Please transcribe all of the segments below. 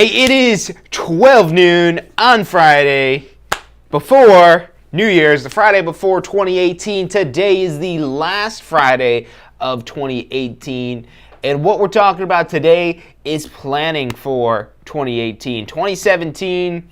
Hey, it is 12 noon on Friday before New Year's, the Friday before 2018. Today is the last Friday of 2018. And what we're talking about today is planning for 2018. 2017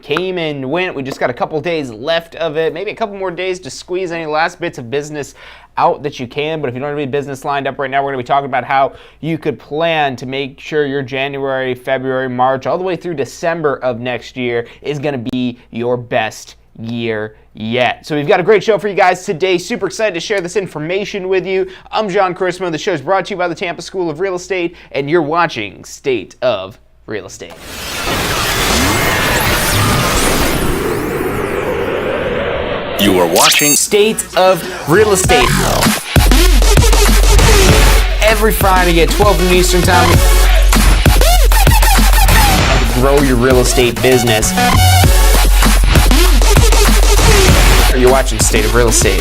came and went. We just got a couple days left of it, maybe a couple more days to squeeze any last bits of business out that you can. But if you don't have any business lined up right now, we're going to be talking about how you could plan to make sure your January, February, March, all the way through December of next year is going to be your best year yet. So we've got a great show for you guys today. Super excited to share this information with you. I'm John Chrismo. The show is brought to you by the Tampa School of Real Estate, and you're watching State of Real Estate. You are watching State of Real Estate. Every Friday at 12 noon Eastern Time. Grow your real estate business. You're watching State of Real Estate.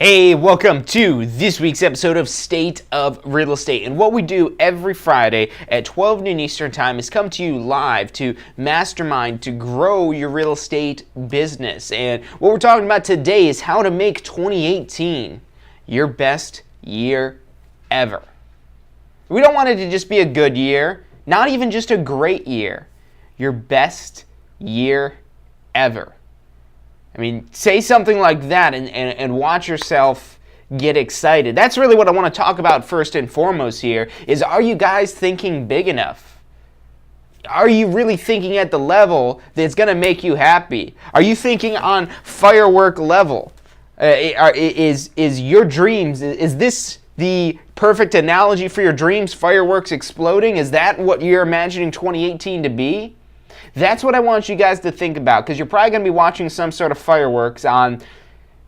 Hey, welcome to this week's episode of State of Real Estate. And what we do every Friday at 12 noon Eastern Time is come to you live to mastermind to grow your real estate business. And what we're talking about today is how to make 2018 your best year ever. We don't want it to just be a good year, not even just a great year, your best year ever. I mean, say something like that and watch yourself get excited. That's really what I want to talk about first and foremost here is, are you guys thinking big enough? Are you really thinking at the level that's going to make you happy? Are you thinking on firework level? Is your dreams, is this the perfect analogy for your dreams, fireworks exploding? Is that what you're imagining 2018 to be? That's what I want you guys to think about, because you're probably going to be watching some sort of fireworks on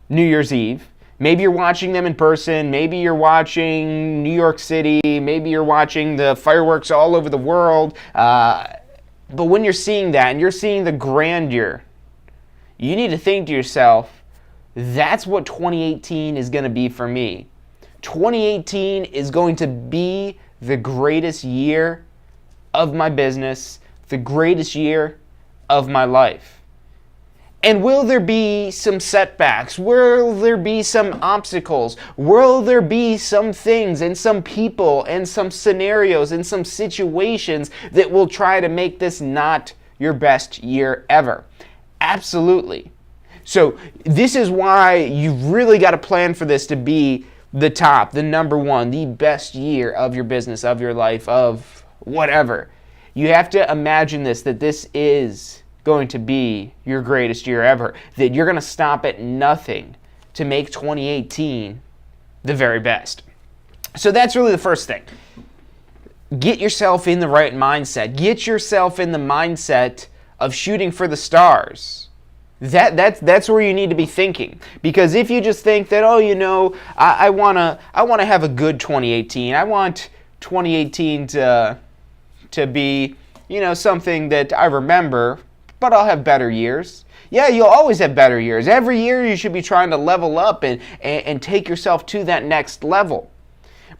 New Year's Eve. Maybe you're watching them in person. Maybe you're watching New York City. Maybe you're watching the fireworks all over the world. But when you're seeing that and you're seeing the grandeur, you need to think to yourself, that's what 2018 is going to be for me. 2018 is going to be the greatest year of my business, the greatest year of my life. And will there be some setbacks? Will there be some obstacles? Will there be some things and some people and some scenarios and some situations that will try to make this not your best year ever? Absolutely. So this is why you really got to plan for this to be the top, the number one, the best year of your business, of your life, of whatever. You have to imagine that this is going to be your greatest year ever, that you're going to stop at nothing to make 2018 the very best. So that's really the first thing. Get yourself in the right mindset. Get yourself in the mindset of shooting for the stars. That's where you need to be thinking. Because if you just think that, I want to have a good 2018. I want 2018 to be, something that I remember, but I'll have better years. Yeah, you'll always have better years. Every year you should be trying to level up and take yourself to that next level.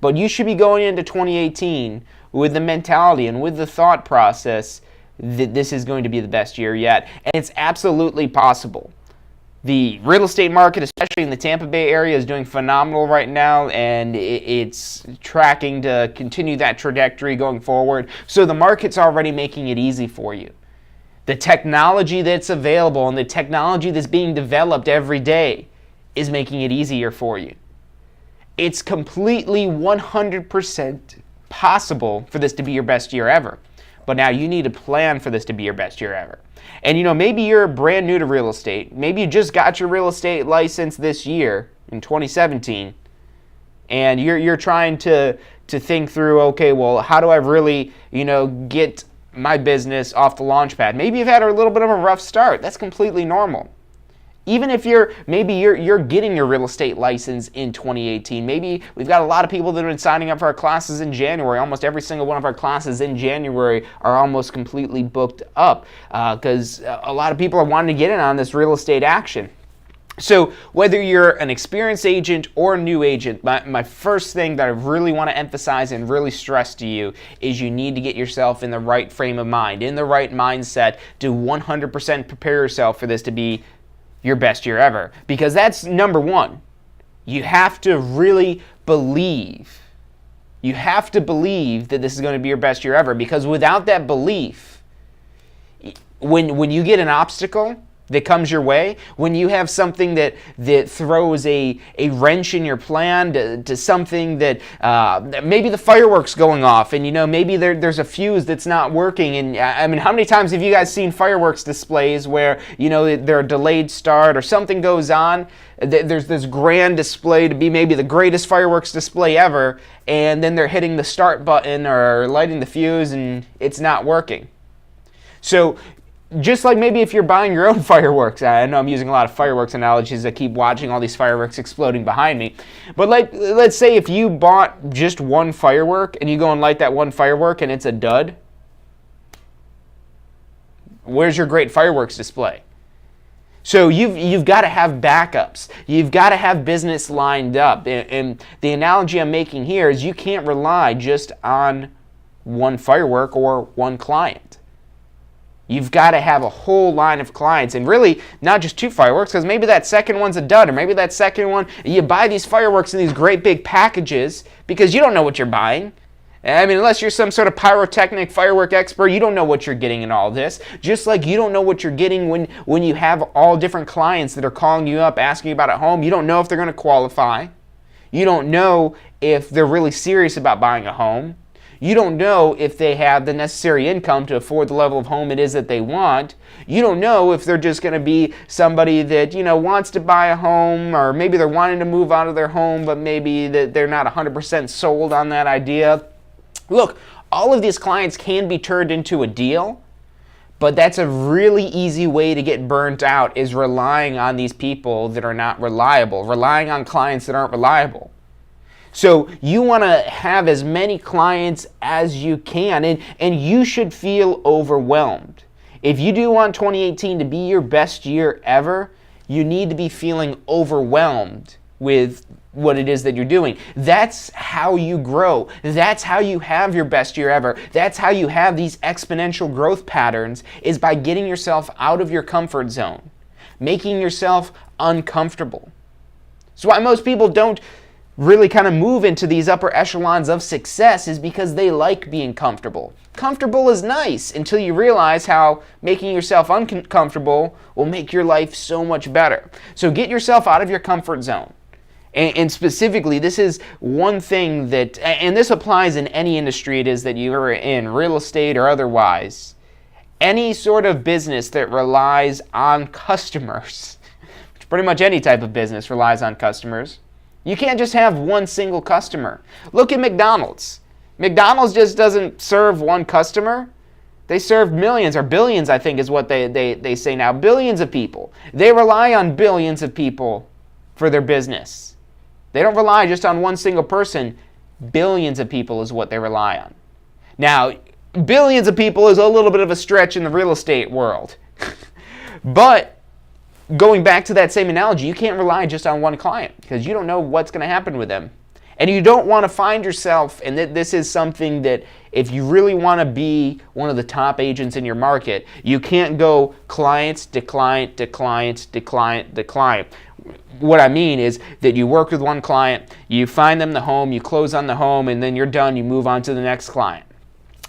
But you should be going into 2018 with the mentality and with the thought process that this is going to be the best year yet. And it's absolutely possible. The real estate market, especially in the Tampa Bay area, is doing phenomenal right now, and it's tracking to continue that trajectory going forward. So the market's already making it easy for you. The technology that's available and the technology that's being developed every day is making it easier for you. It's completely 100% possible for this to be your best year ever. But now you need to plan for this to be your best year ever. And maybe you're brand new to real estate. Maybe you just got your real estate license this year in 2017. And you're trying to think through, okay, well, how do I really, get my business off the launch pad? Maybe you've had a little bit of a rough start. That's completely normal. Even if you're getting your real estate license in 2018, maybe we've got a lot of people that have been signing up for our classes in January. Almost every single one of our classes in January are almost completely booked up because a lot of people are wanting to get in on this real estate action. So whether you're an experienced agent or a new agent, my first thing that I really want to emphasize and really stress to you is you need to get yourself in the right frame of mind, in the right mindset to 100% prepare yourself for this to be your best year ever. Because that's number one. You have to really believe. You have to believe that this is going to be your best year ever, because without that belief, when you get an obstacle that comes your way, when you have something that throws a wrench in your plan to something that maybe the fireworks going off and maybe there's a fuse that's not working, and I mean, how many times have you guys seen fireworks displays where they're a delayed start or something goes on, there's this grand display to be maybe the greatest fireworks display ever, and then they're hitting the start button or lighting the fuse and it's not working. So just like maybe if you're buying your own fireworks, I know I'm using a lot of fireworks analogies. I keep watching all these fireworks exploding behind me. But let's say if you bought just one firework and you go and light that one firework and it's a dud, where's your great fireworks display? So you've got to have backups. You've got to have business lined up. And the analogy I'm making here is you can't rely just on one firework or one client. You've got to have a whole line of clients, and really not just two fireworks, because maybe that second one's a dud, or maybe that second one, you buy these fireworks in these great big packages because you don't know what you're buying. I mean, unless you're some sort of pyrotechnic firework expert, you don't know what you're getting in all this. Just like you don't know what you're getting when you have all different clients that are calling you up, asking you about a home. You don't know if they're going to qualify. You don't know if they're really serious about buying a home. You don't know if they have the necessary income to afford the level of home it is that they want. You don't know if they're just going to be somebody that, wants to buy a home, or maybe they're wanting to move out of their home, but maybe that they're not 100% sold on that idea. Look, all of these clients can be turned into a deal, but that's a really easy way to get burnt out, is relying on these people that are not reliable, relying on clients that aren't reliable. So you want to have as many clients as you can, and you should feel overwhelmed. If you do want 2018 to be your best year ever, you need to be feeling overwhelmed with what it is that you're doing. That's how you grow. That's how you have your best year ever. That's how you have these exponential growth patterns, is by getting yourself out of your comfort zone, making yourself uncomfortable. That's why most people don't really kind of move into these upper echelons of success, is because they like being comfortable. Comfortable is nice until you realize how making yourself uncomfortable will make your life so much better. So get yourself out of your comfort zone. And specifically, this is one thing that, and this applies in any industry it is that you are in, real estate or otherwise, any sort of business that relies on customers, which pretty much any type of business relies on customers. You can't just have one single customer. Look at McDonald's. McDonald's just doesn't serve one customer. They serve millions, or billions, I think is what they say now. Billions of people. They rely on billions of people for their business. They don't rely just on one single person. Billions of people is what they rely on. Now, billions of people is a little bit of a stretch in the real estate world. But going back to that same analogy, you can't rely just on one client, because you don't know what's going to happen with them. And you don't want to find yourself, and this is something that if you really want to be one of the top agents in your market, you can't go client to client to client to client to client. What I mean is that you work with one client, you find them the home, you close on the home, and then you're done, you move on to the next client.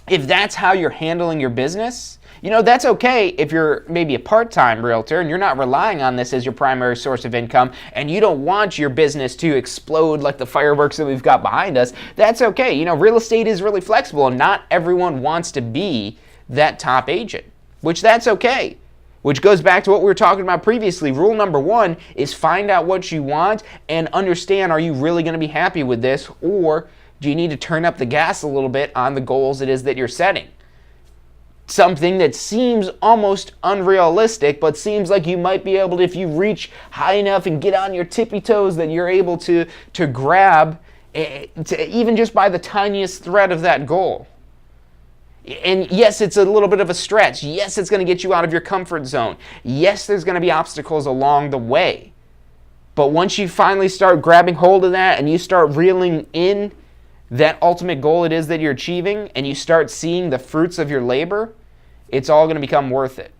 If that's how you're handling your business, that's okay if you're maybe a part-time realtor and you're not relying on this as your primary source of income, and you don't want your business to explode like the fireworks that we've got behind us. That's okay. Real estate is really flexible, and not everyone wants to be that top agent, which that's okay. Which goes back to what we were talking about previously. Rule number one is find out what you want and understand, are you really going to be happy with this, or do you need to turn up the gas a little bit on the goals it is that you're setting? Something that seems almost unrealistic, but seems like you might be able to, if you reach high enough and get on your tippy toes, that you're able to grab even just by the tiniest thread of that goal. And yes, it's a little bit of a stretch. Yes, it's going to get you out of your comfort zone. Yes, there's going to be obstacles along the way. But once you finally start grabbing hold of that and you start reeling in that ultimate goal it is that you're achieving, and you start seeing the fruits of your labor, it's all going to become worth it.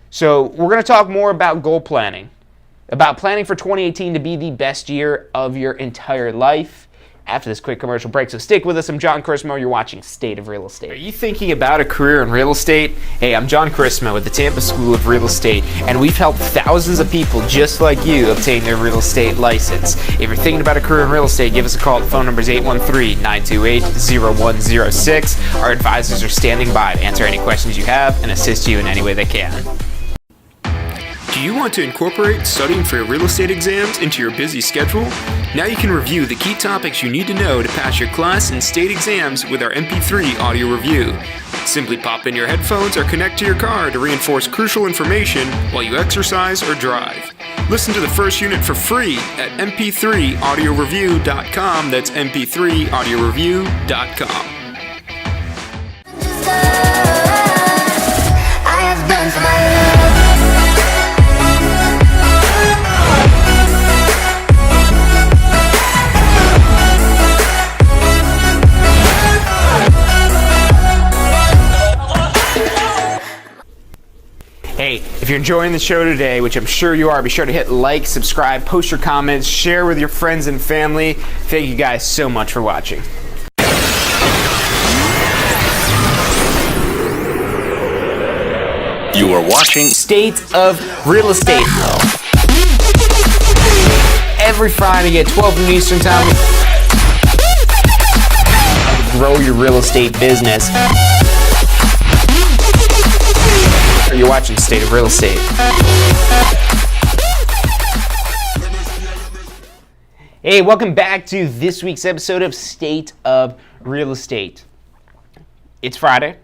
So we're going to talk more about goal planning, about planning for 2018 to be the best year of your entire life after this quick commercial break. So stick with us. I'm John Chrismo. You're watching State of Real Estate. Are you thinking about a career in real estate? Hey, I'm John Chrismo with the Tampa School of Real Estate, and we've helped thousands of people just like you obtain their real estate license. If you're thinking about a career in real estate, give us a call. The phone number is 813-928-0106. Our advisors are standing by to answer any questions you have and assist you in any way they can. Do you want to incorporate studying for your real estate exams into your busy schedule? Now you can review the key topics you need to know to pass your class and state exams with our MP3 audio review. Simply pop in your headphones or connect to your car to reinforce crucial information while you exercise or drive. Listen to the first unit for free at mp3audioreview.com. That's mp3audioreview.com. Hey, if you're enjoying the show today, which I'm sure you are, be sure to hit like, subscribe, post your comments, share with your friends and family. Thank you guys so much for watching. You are watching State of Real Estate. Every Friday at 12 noon Eastern Time. Grow your real estate business. You're watching State of Real Estate. Hey, welcome back to this week's episode of State of Real Estate. It's Friday,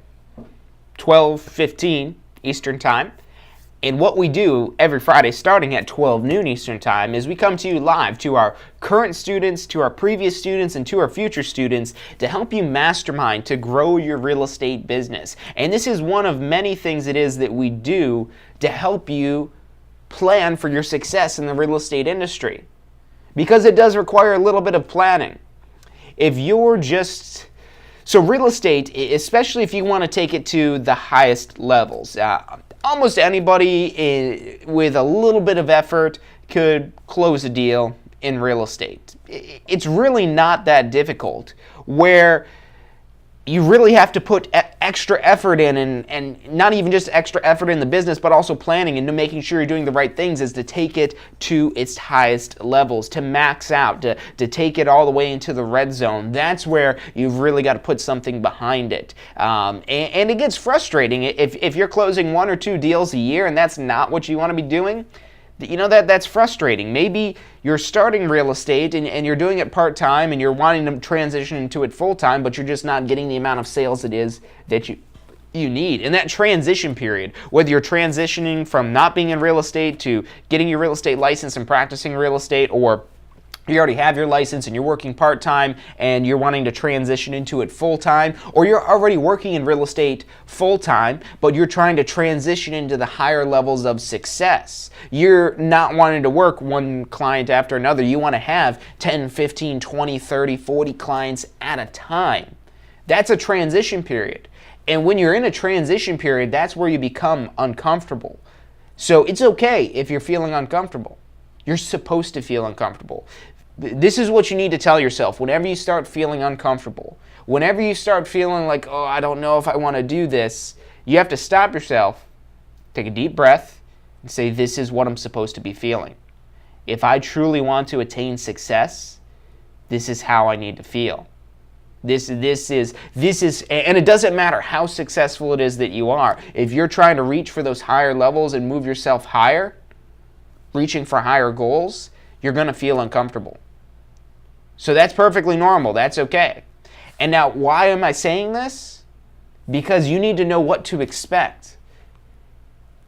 12:15 Eastern Time. And what we do every Friday starting at 12 noon Eastern Time is we come to you live, to our current students, to our previous students, and to our future students to help you mastermind to grow your real estate business. And this is one of many things it is that we do to help you plan for your success in the real estate industry. Because it does require a little bit of planning. If you're just... So real estate, especially if you want to take it to the highest levels, almost anybody with a little bit of effort could close a deal in real estate. It's really not that difficult, where you really have to put extra effort in, and not even just extra effort in the business, but also planning and making sure you're doing the right things, is to take it to its highest levels, to max out, to take it all the way into the red zone. That's where you've really got to put something behind it. And it gets frustrating if you're closing 1 or 2 deals a year and that's not what you want to be doing. You know, that's frustrating. Maybe you're starting real estate and you're doing it part-time and you're wanting to transition into it full-time, but you're just not getting the amount of sales it is that you need. In that transition period, whether you're transitioning from not being in real estate to getting your real estate license and practicing real estate, or you already have your license and you're working part-time and you're wanting to transition into it full-time, or you're already working in real estate full-time, but you're trying to transition into the higher levels of success. You're not wanting to work one client after another. You want to have 10, 15, 20, 30, 40 clients at a time. That's a transition period. And when you're in a transition period, that's where you become uncomfortable. So it's okay if you're feeling uncomfortable. You're supposed to feel uncomfortable. This is what you need to tell yourself whenever you start feeling uncomfortable. Whenever you start feeling like, oh, I don't know if I want to do this, you have to stop yourself, take a deep breath, and say, this is what I'm supposed to be feeling. If I truly want to attain success, this is how I need to feel. This is, and it doesn't matter how successful it is that you are. If you're trying to reach for those higher levels and move yourself higher, reaching for higher goals, you're going to feel uncomfortable. So that's perfectly normal. That's okay. And now, why am I saying this? Because you need to know what to expect.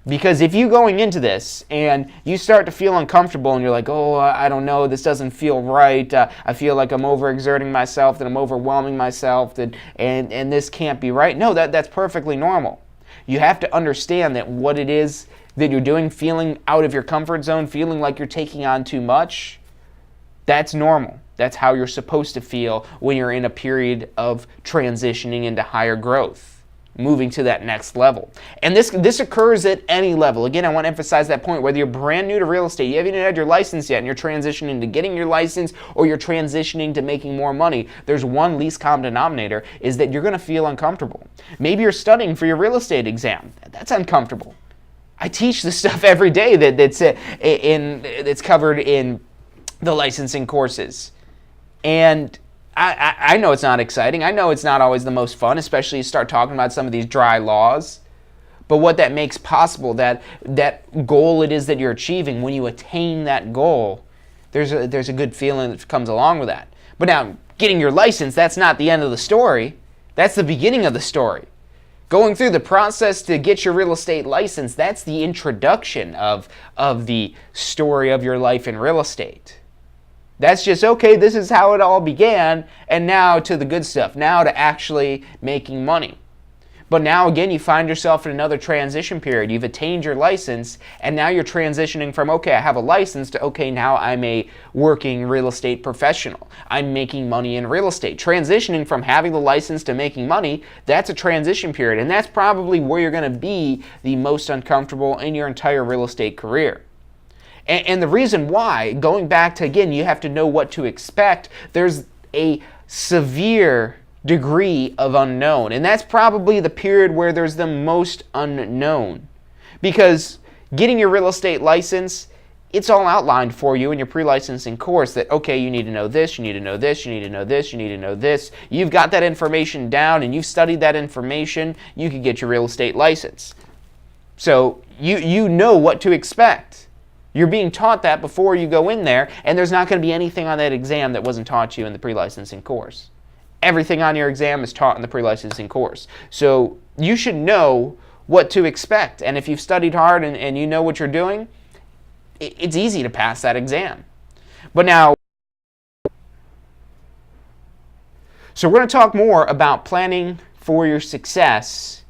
Because if you going into this and you start to feel uncomfortable and you're like, oh, I don't know, this doesn't feel right, I feel like I'm overexerting myself, that I'm overwhelming myself, and this can't be right. No, that's perfectly normal. You have to understand that what it is that you're doing, feeling out of your comfort zone, feeling like you're taking on too much, that's normal. That's how you're supposed to feel when you're in a period of transitioning into higher growth, moving to that next level. And this occurs at any level. Again, I want to emphasize that point. Whether you're brand new to real estate, you haven't even had your license yet, and you're transitioning to getting your license, or you're transitioning to making more money, there's one least common denominator, is that you're going to feel uncomfortable. Maybe you're studying for your real estate exam. That's uncomfortable. I teach this stuff every day that's covered in the licensing courses. And I know it's not exciting. I know it's not always the most fun, especially you start talking about some of these dry laws. But what that makes possible, that goal it is that you're achieving, when you attain that goal, there's a good feeling that comes along with that. But now, getting your license, that's not the end of the story. That's the beginning of the story. Going through the process to get your real estate license, that's the introduction of the story of your life in real estate. That's just, okay, this is how it all began, and now to the good stuff, now to actually making money. But now again, you find yourself in another transition period. You've attained your license, and now you're transitioning from, okay, I have a license, to, okay, now I'm a working real estate professional. I'm making money in real estate. Transitioning from having the license to making money, that's a transition period, and that's probably where you're going to be the most uncomfortable in your entire real estate career. And the reason why, going back to, again, you have to know what to expect, there's a severe degree of unknown. And that's probably the period where there's the most unknown. Because getting your real estate license, it's all outlined for you in your pre-licensing course that, okay, you need to know this, you need to know this, you need to know this, you need to know this. You've got that information down and you've studied that information, you can get your real estate license. So you know what to expect. You're being taught that before you go in there, and there's not going to be anything on that exam that wasn't taught you in the pre-licensing course. Everything on your exam is taught in the pre-licensing course. So you should know what to expect. And if you've studied hard and you know what you're doing, it's easy to pass that exam. But now, so we're going to talk more about planning for your success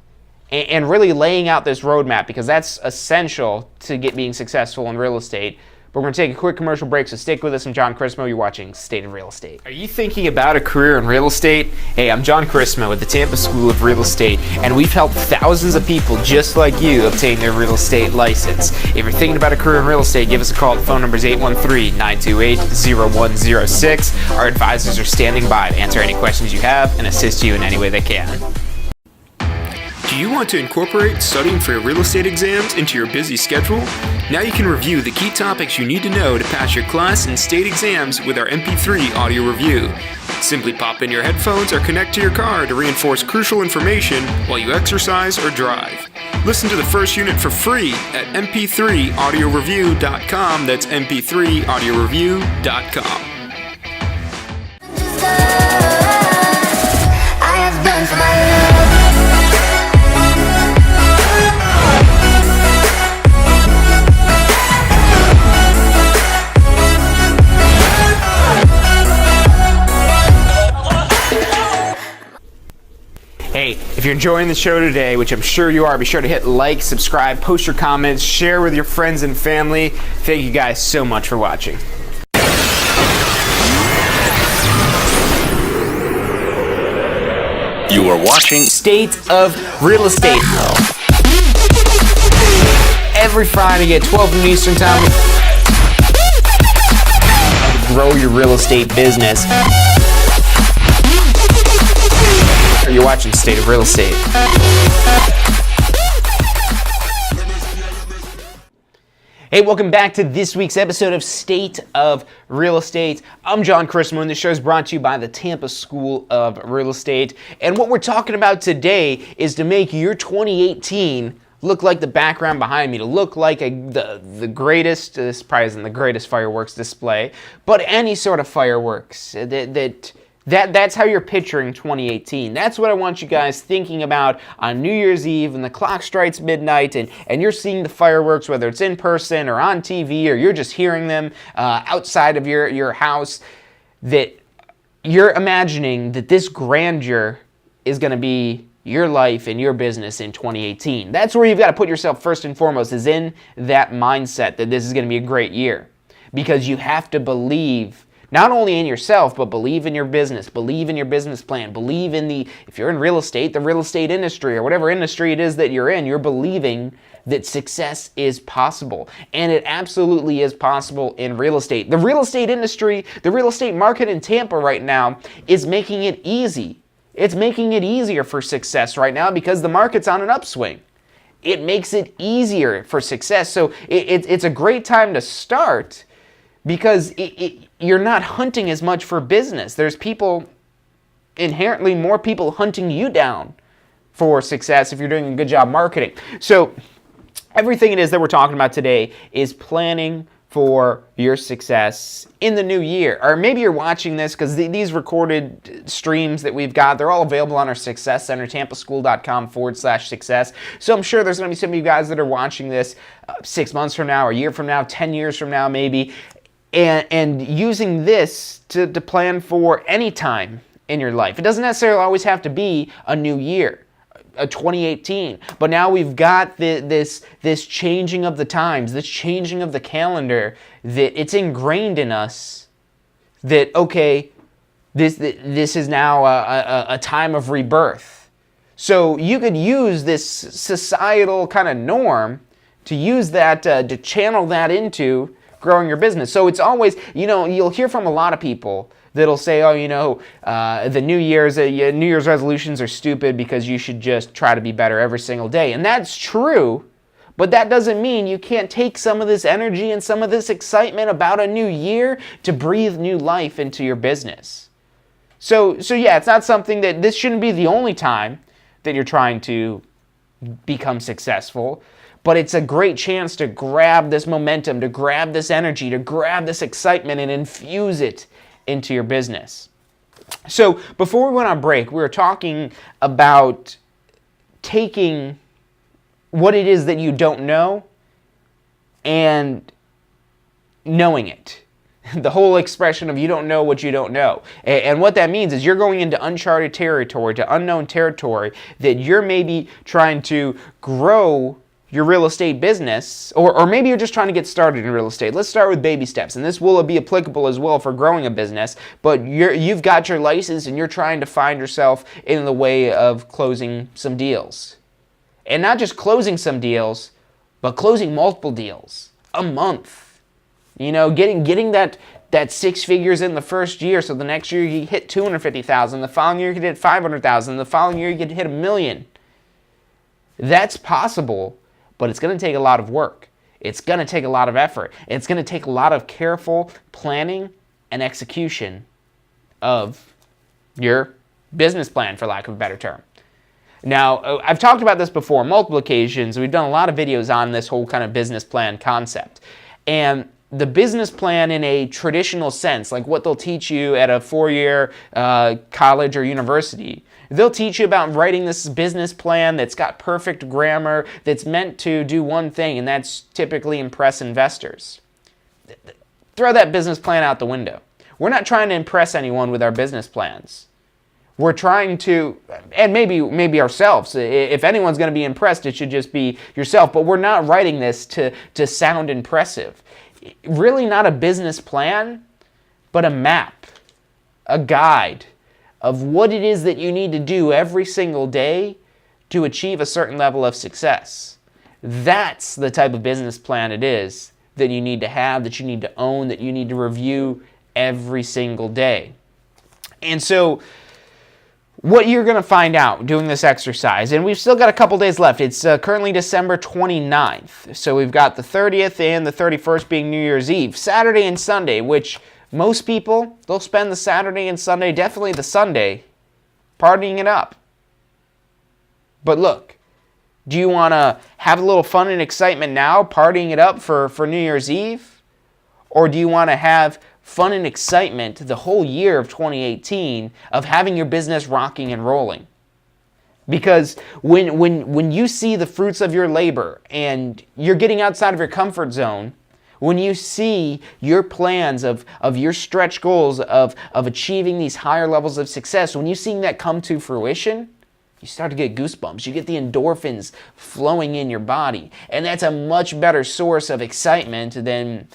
and really laying out this roadmap, because that's essential to being successful in real estate. But we're going to take a quick commercial break, so stick with us. I'm John Chrismo. You're watching State of Real Estate. Are you thinking about a career in real estate? Hey, I'm John Chrismo with the Tampa School of Real Estate, and we've helped thousands of people just like you obtain their real estate license. If you're thinking about a career in real estate, give us a call. The phone number is 813-928-0106. Our advisors are standing by to answer any questions you have and assist you in any way they can. Do you want to incorporate studying for your real estate exams into your busy schedule? Now you can review the key topics you need to know to pass your class and state exams with our MP3 audio review. Simply pop in your headphones or connect to your car to reinforce crucial information while you exercise or drive. Listen to the first unit for free at mp3audioreview.com. That's mp3audioreview.com. I have done for my love. Hey, if you're enjoying the show today, which I'm sure you are, be sure to hit like, subscribe, post your comments, share with your friends and family. Thank you guys so much for watching. You are watching State of Real Estate. Every Friday at 12 noon Eastern Time. Grow your real estate business. You're watching State of Real Estate. Hey, welcome back to this week's episode of State of Real Estate. I'm John Chrismo, and this show is brought to you by the Tampa School of Real Estate. And what we're talking about today is to make your 2018 look like the background behind me, to look like the greatest, this probably isn't the greatest fireworks display, but any sort of fireworks That's how you're picturing 2018. That's what I want you guys thinking about on New Year's Eve, and the clock strikes midnight, and you're seeing the fireworks, whether it's in person or on TV, or you're just hearing them outside of your house, that you're imagining that this grandeur is going to be your life and your business in 2018. That's where you've got to put yourself first and foremost, is in that mindset that this is going to be a great year. Because you have to believe not only in yourself, but believe in your business, believe in your business plan, believe in if you're in real estate, the real estate industry, or whatever industry it is that you're in, you're believing that success is possible. And it absolutely is possible in real estate. The real estate industry, the real estate market in Tampa right now is making it easy. It's making it easier for success right now because the market's on an upswing. It makes it easier for success. So it's a great time to start because you're not hunting as much for business. There's inherently more people hunting you down for success if you're doing a good job marketing. So everything it is that we're talking about today is planning for your success in the new year. Or maybe you're watching this because these recorded streams that we've got, they're all available on our Success Center, tampaschool.com/success. So I'm sure there's going to be some of you guys that are watching this 6 months from now, a year from now, 10 years from now maybe, and using this to plan for any time in your life. It doesn't necessarily always have to be a new year. 2018, but now we've got this changing of the times, this changing of the calendar, that it's ingrained in us that, okay, this is now a time of rebirth. So you could use this societal kind of norm to use that to channel that into growing your business. So it's always, you'll hear from a lot of people that'll say, the New Year's resolutions are stupid because you should just try to be better every single day. And that's true, but that doesn't mean you can't take some of this energy and some of this excitement about a new year to breathe new life into your business. So yeah, it's not something this shouldn't be the only time that you're trying to become successful, but it's a great chance to grab this momentum, to grab this energy, to grab this excitement and infuse it into your business. So before we went on break, we were talking about taking what it is that you don't know and knowing it. The whole expression of you don't know what you don't know. And what that means is you're going into uncharted territory, to unknown territory, that you're maybe trying to grow your real estate business, or maybe you're just trying to get started in real estate. Let's start with baby steps, and this will be applicable as well for growing a business, but you've got your license and you're trying to find yourself in the way of closing some deals. And not just closing some deals, but closing multiple deals a month. Getting that 6 figures in the first year, so the next year you hit $250,000, the following year you could hit $500,000, the following year you could hit $1 million. That's possible. But it's going to take a lot of work. It's going to take a lot of effort. It's going to take a lot of careful planning and execution of your business plan, for lack of a better term. Now, I've talked about this before on multiple occasions. We've done a lot of videos on this whole kind of business plan concept. And the business plan in a traditional sense, like what they'll teach you at a 4-year college or university, they'll teach you about writing this business plan that's got perfect grammar, that's meant to do one thing, and that's typically impress investors. Throw that business plan out the window. We're not trying to impress anyone with our business plans. We're trying to, and maybe ourselves. If anyone's going to be impressed, it should just be yourself. But we're not writing this to sound impressive. Really not a business plan, but a map, a guide of what it is that you need to do every single day to achieve a certain level of success. That's the type of business plan it is that you need to have, that you need to own, that you need to review every single day. And so what you're going to find out doing this exercise, and we've still got a couple days left. It's currently December 29th. So we've got the 30th and the 31st being New Year's Eve, Saturday and Sunday, which most people, they'll spend the Saturday and Sunday, definitely the Sunday, partying it up. But look, do you want to have a little fun and excitement now, partying it up for New Year's Eve? Or do you want to have fun and excitement the whole year of 2018 of having your business rocking and rolling? Because when you see the fruits of your labor and you're getting outside of your comfort zone, when you see your plans of your stretch goals of achieving these higher levels of success, when you're seeing that come to fruition, you start to get goosebumps. You get the endorphins flowing in your body. And that's a much better source of excitement than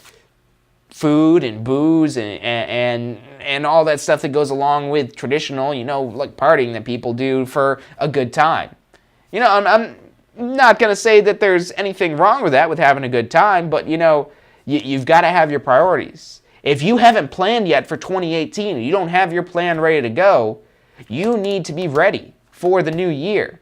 food and booze and all that stuff that goes along with traditional, like partying that people do for a good time. I'm not going to say that there's anything wrong with that, with having a good time, but you've got to have your priorities. If you haven't planned yet for 2018 and you don't have your plan ready to go, you need to be ready for the new year.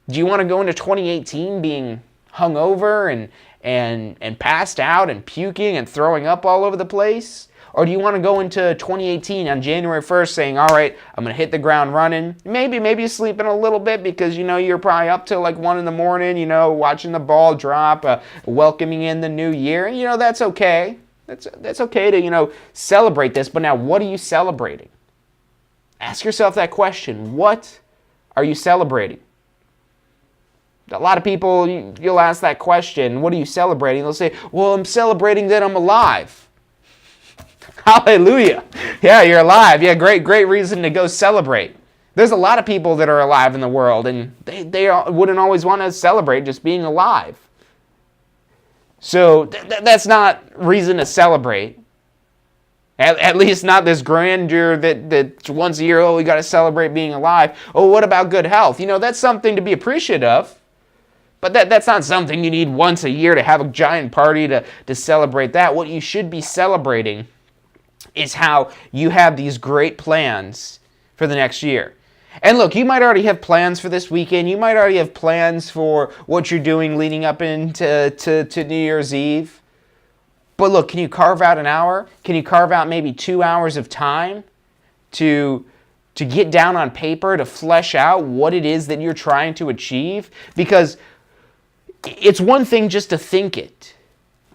Do you want to go into 2018 being hungover and passed out and puking and throwing up all over the place? Or do you want to go into 2018 on January 1st saying, all right, I'm going to hit the ground running. Maybe sleeping a little bit because, you're probably up till like 1 in the morning, watching the ball drop, welcoming in the new year. And, that's okay. That's okay to, celebrate this. But now, what are you celebrating? Ask yourself that question. What are you celebrating? A lot of people, you'll ask that question, what are you celebrating? They'll say, well, I'm celebrating that I'm alive. Hallelujah. Yeah, you're alive. Yeah, great reason to go celebrate. There's a lot of people that are alive in the world, and they wouldn't always want to celebrate just being alive. So that's not reason to celebrate. At least not this grandeur that once a year, oh, we got to celebrate being alive. Oh, what about good health? That's something to be appreciative of. But that's not something you need once a year to have a giant party to celebrate that. What you should be celebrating is how you have these great plans for the next year. And look, you might already have plans for this weekend. You might already have plans for what you're doing leading up into New Year's Eve. But look, can you carve out an hour? Can you carve out maybe 2 hours of time to get down on paper, to flesh out what it is that you're trying to achieve? Because it's one thing just to think it,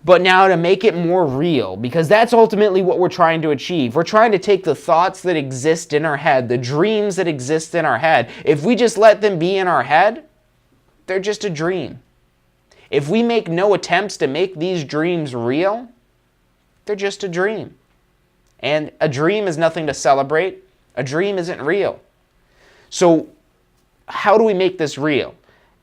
but now to make it more real, because that's ultimately what we're trying to achieve. We're trying to take the thoughts that exist in our head, the dreams that exist in our head. If we just let them be in our head, they're just a dream. If we make no attempts to make these dreams real, they're just a dream. And a dream is nothing to celebrate. A dream isn't real. So how do we make this real?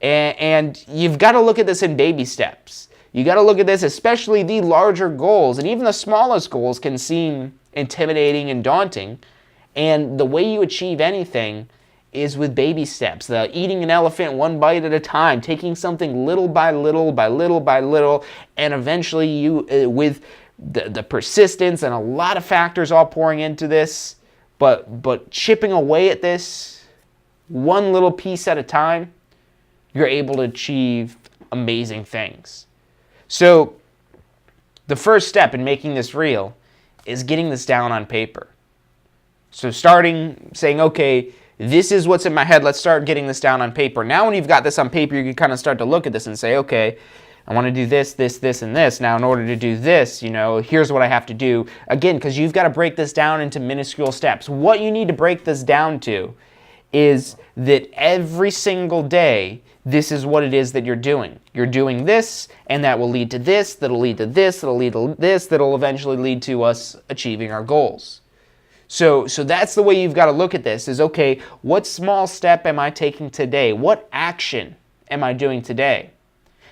And you've got to look at this in baby steps. You got to look at this, especially the larger goals, and even the smallest goals can seem intimidating and daunting. And the way you achieve anything is with baby steps. Eating an elephant one bite at a time, taking something little by little, and eventually you, with the persistence and a lot of factors all pouring into this, but chipping away at this one little piece at a time, you're able to achieve amazing things. So the first step in making this real is getting this down on paper. So saying, okay, this is what's in my head. Let's start getting this down on paper. Now when you've got this on paper, you can kind of start to look at this and say, okay, I want to do this, and this. Now in order to do this, here's what I have to do. Again, because you've got to break this down into minuscule steps. What you need to break this down to is that every single day, this is what it is that you're doing. You're doing this, and that will lead to this, that'll lead to this, that'll lead to this, that'll eventually lead to us achieving our goals. So that's the way you've got to look at this, is okay, what small step am I taking today? What action am I doing today?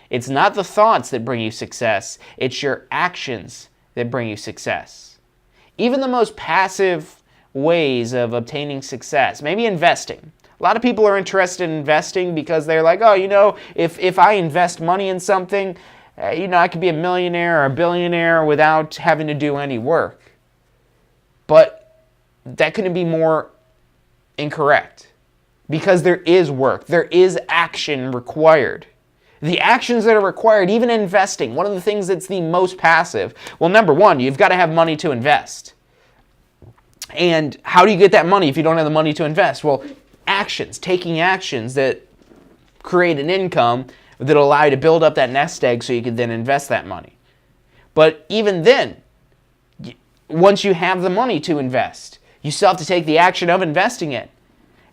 It's not the thoughts that bring you success, it's your actions that bring you success. Even the most passive ways of obtaining success, maybe investing. A lot of people are interested in investing because they're like, oh, if I invest money in something, I could be a millionaire or a billionaire without having to do any work. But that couldn't be more incorrect, because there is work. There is action required. The actions that are required, even in investing, one of the things that's the most passive, well, number one, you've got to have money to invest. And how do you get that money if you don't have the money to invest? Well, taking actions that create an income that will allow you to build up that nest egg so you can then invest that money. But even then, once you have the money to invest, you still have to take the action of investing it.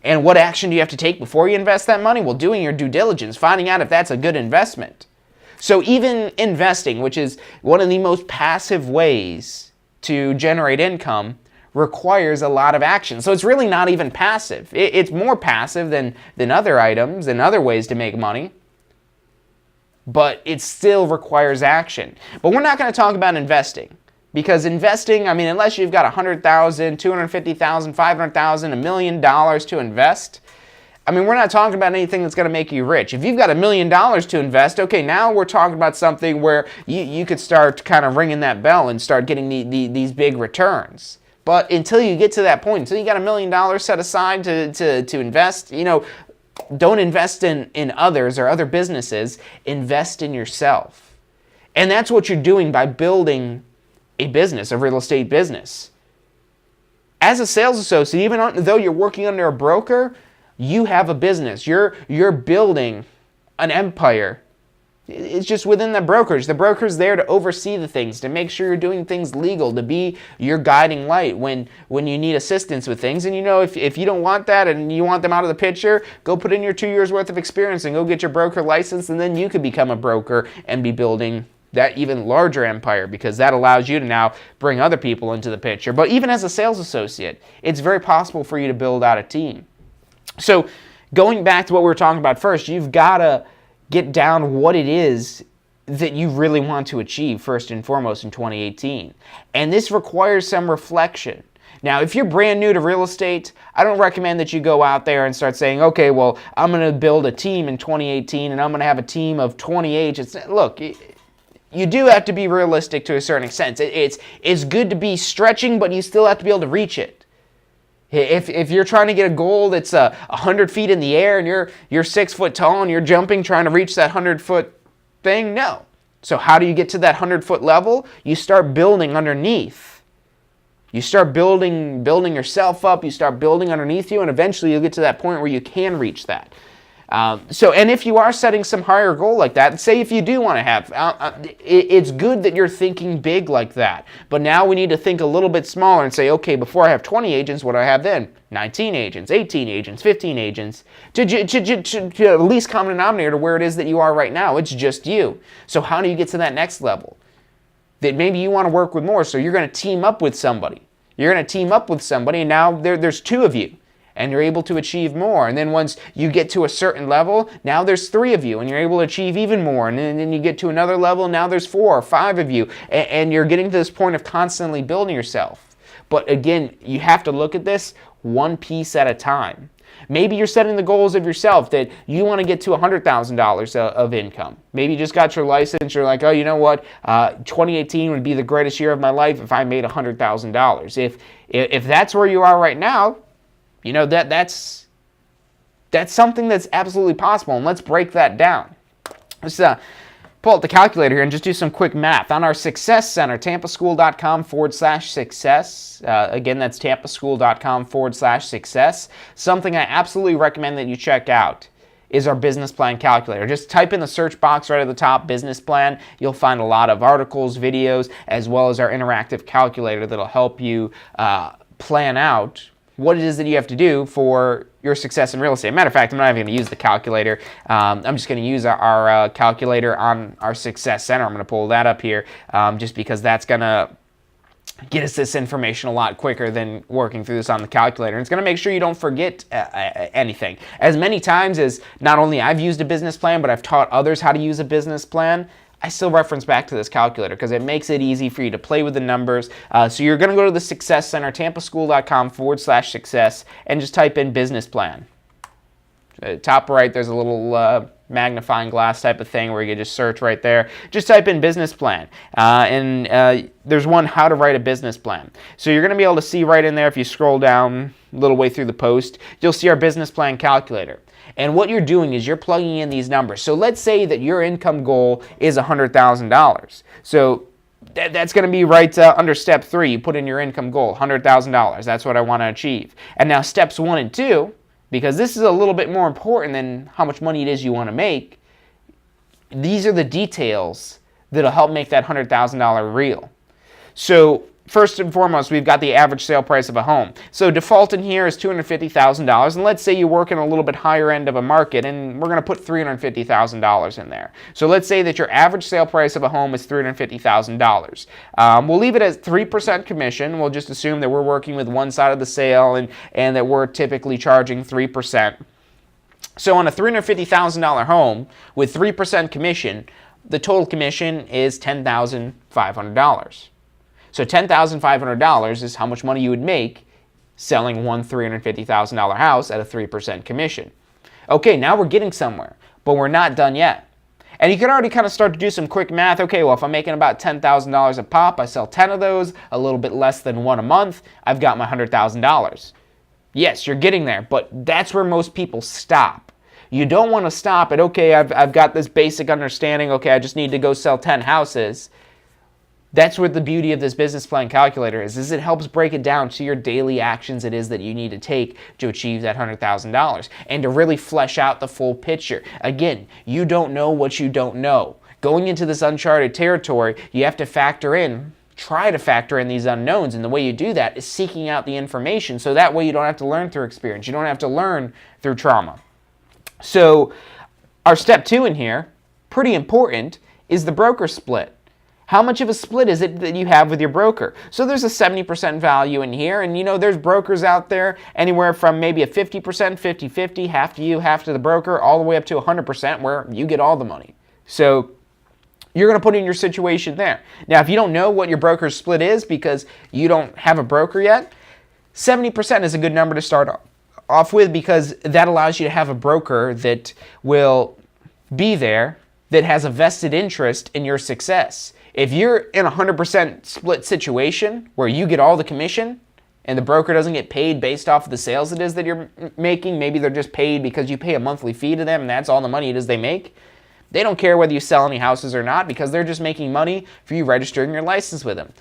And what action do you have to take before you invest that money? Well, doing your due diligence, finding out if that's a good investment. So even investing, which is one of the most passive ways to generate income, requires a lot of action. So it's really not even passive. It's more passive than other items and other ways to make money, but it still requires action. But we're not going to talk about investing, because investing, I mean, unless you've got $100,000, $250,000, $500,000, $1 million to invest, I mean, we're not talking about anything that's going to make you rich. If you've got $1 million to invest, okay, now we're talking about something where you could start kind of ringing that bell and start getting these big returns. But until you get to that point, until you got $1 million set aside to invest, don't invest in others or other businesses. Invest in yourself. And that's what you're doing by building a business, a real estate business. As a sales associate, even though you're working under a broker, you have a business. You're building an empire. It's just within the brokerage. The broker's there to oversee the things, to make sure you're doing things legal, to be your guiding light when you need assistance with things. And if you don't want that and you want them out of the picture, go put in your 2 years worth of experience and go get your broker license, and then you could become a broker and be building that even larger empire, because that allows you to now bring other people into the picture. But even as a sales associate, it's very possible for you to build out a team. So going back to what we were talking about first, you've got to get down what it is that you really want to achieve first and foremost in 2018. And this requires some reflection. Now, if you're brand new to real estate, I don't recommend that you go out there and start saying, okay, well, I'm going to build a team in 2018 and I'm going to have a team of 20 agents. Look, you do have to be realistic to a certain extent. It's good to be stretching, but you still have to be able to reach it. If you're trying to get a goal that's 100 feet in the air and you're 6 foot tall and you're jumping trying to reach that 100-foot thing, no. So how do you get to that 100-foot level? You start building underneath. You start building yourself up. You start building underneath you, and eventually you'll get to that point where you can reach that. And if you are setting some higher goal like that, say if you do want to have, it's good that you're thinking big like that. But now we need to think a little bit smaller and say, okay, before I have 20 agents, what do I have then? 19 agents, 18 agents, 15 agents, to at least common denominator to where it is that you are right now. It's just you. So how do you get to that next level? That maybe you want to work with more, so you're going to team up with somebody. And now there's two of you. And you're able to achieve more. And then once you get to a certain level, now there's 3 of you, and you're able to achieve even more. And then you get to another level, and now there's 4 or 5 of you. And you're getting to this point of constantly building yourself. But again, you have to look at this one piece at a time. Maybe you're setting the goals of yourself that you want to get to $100,000 of income. Maybe you just got your license. You're like, oh, you know what? 2018 would be the greatest year of my life if I made $100,000. If that's where you are right now, that's something that's absolutely possible, and let's break that down. Let's pull out the calculator here and just do some quick math. On our Success Center, tampaschool.com/success. Again, that's tampaschool.com/success. Something I absolutely recommend that you check out is our business plan calculator. Just type in the search box right at the top, business plan. You'll find a lot of articles, videos, as well as our interactive calculator that'll help you plan out what it is that you have to do for your success in real estate. Matter of fact, I'm not even going to use the calculator. I'm just going to use our calculator on our Success Center. I'm going to pull that up here just because that's going to get us this information a lot quicker than working through this on the calculator. And it's going to make sure you don't forget anything. As many times as not only I've used a business plan, but I've taught others how to use a business plan, I still reference back to this calculator because it makes it easy for you to play with the numbers. So you're going to go to the Success Center, tampaschool.com/success, and just type in business plan. Top right, there's a little magnifying glass type of thing where you can just search right there. Just type in business plan. And there's one, how to write a business plan. So you're going to be able to see right in there, if you scroll down a little way through the post, you'll see our business plan calculator. And what you're doing is you're plugging in these numbers. So let's say that your income goal is $100,000. So that's going to be right under step 3. You put in your income goal, $100,000. That's what I want to achieve. And now steps 1 and 2, because this is a little bit more important than how much money it is you want to make, these are the details that'll help make that $100,000 real. So first and foremost, we've got the average sale price of a home. So default in here is $250,000, and let's say you work in a little bit higher end of a market, and we're going to put $350,000 in there. So let's say that your average sale price of a home is $350,000. We'll leave it at 3% commission. We'll just assume that we're working with one side of the sale and that we're typically charging 3%. So on a $350,000 home with 3% commission, the total commission is $10,500. So $10,500 is how much money you would make selling one $350,000 house at a 3% commission. Okay, now we're getting somewhere, but we're not done yet. And you can already kind of start to do some quick math. Okay, well, if I'm making about $10,000 a pop, I sell 10 of those, a little bit less than one a month, I've got my $100,000. Yes, you're getting there, but that's where most people stop. You don't want to stop at, okay, I've got this basic understanding, okay, I just need to go sell 10 houses. That's what the beauty of this business plan calculator is it helps break it down to your daily actions it is that you need to take to achieve that $100,000 and to really flesh out the full picture. Again, you don't know what you don't know. Going into this uncharted territory, you have to try to factor in these unknowns, and the way you do that is seeking out the information so that way you don't have to learn through experience. You don't have to learn through trauma. So our step 2 in here, pretty important, is the broker split. How much of a split is it that you have with your broker? So there's a 70% value in here, and there's brokers out there anywhere from maybe a 50%, 50-50, half to you, half to the broker, all the way up to 100% where you get all the money. So you're going to put in your situation there. Now, if you don't know what your broker's split is because you don't have a broker yet, 70% is a good number to start off with because that allows you to have a broker that will be there that has a vested interest in your success. If you're in a 100% split situation where you get all the commission and the broker doesn't get paid based off of the sales it is that you're making, maybe they're just paid because you pay a monthly fee to them and that's all the money it is they make. They don't care whether you sell any houses or not because they're just making money for you registering your license with them.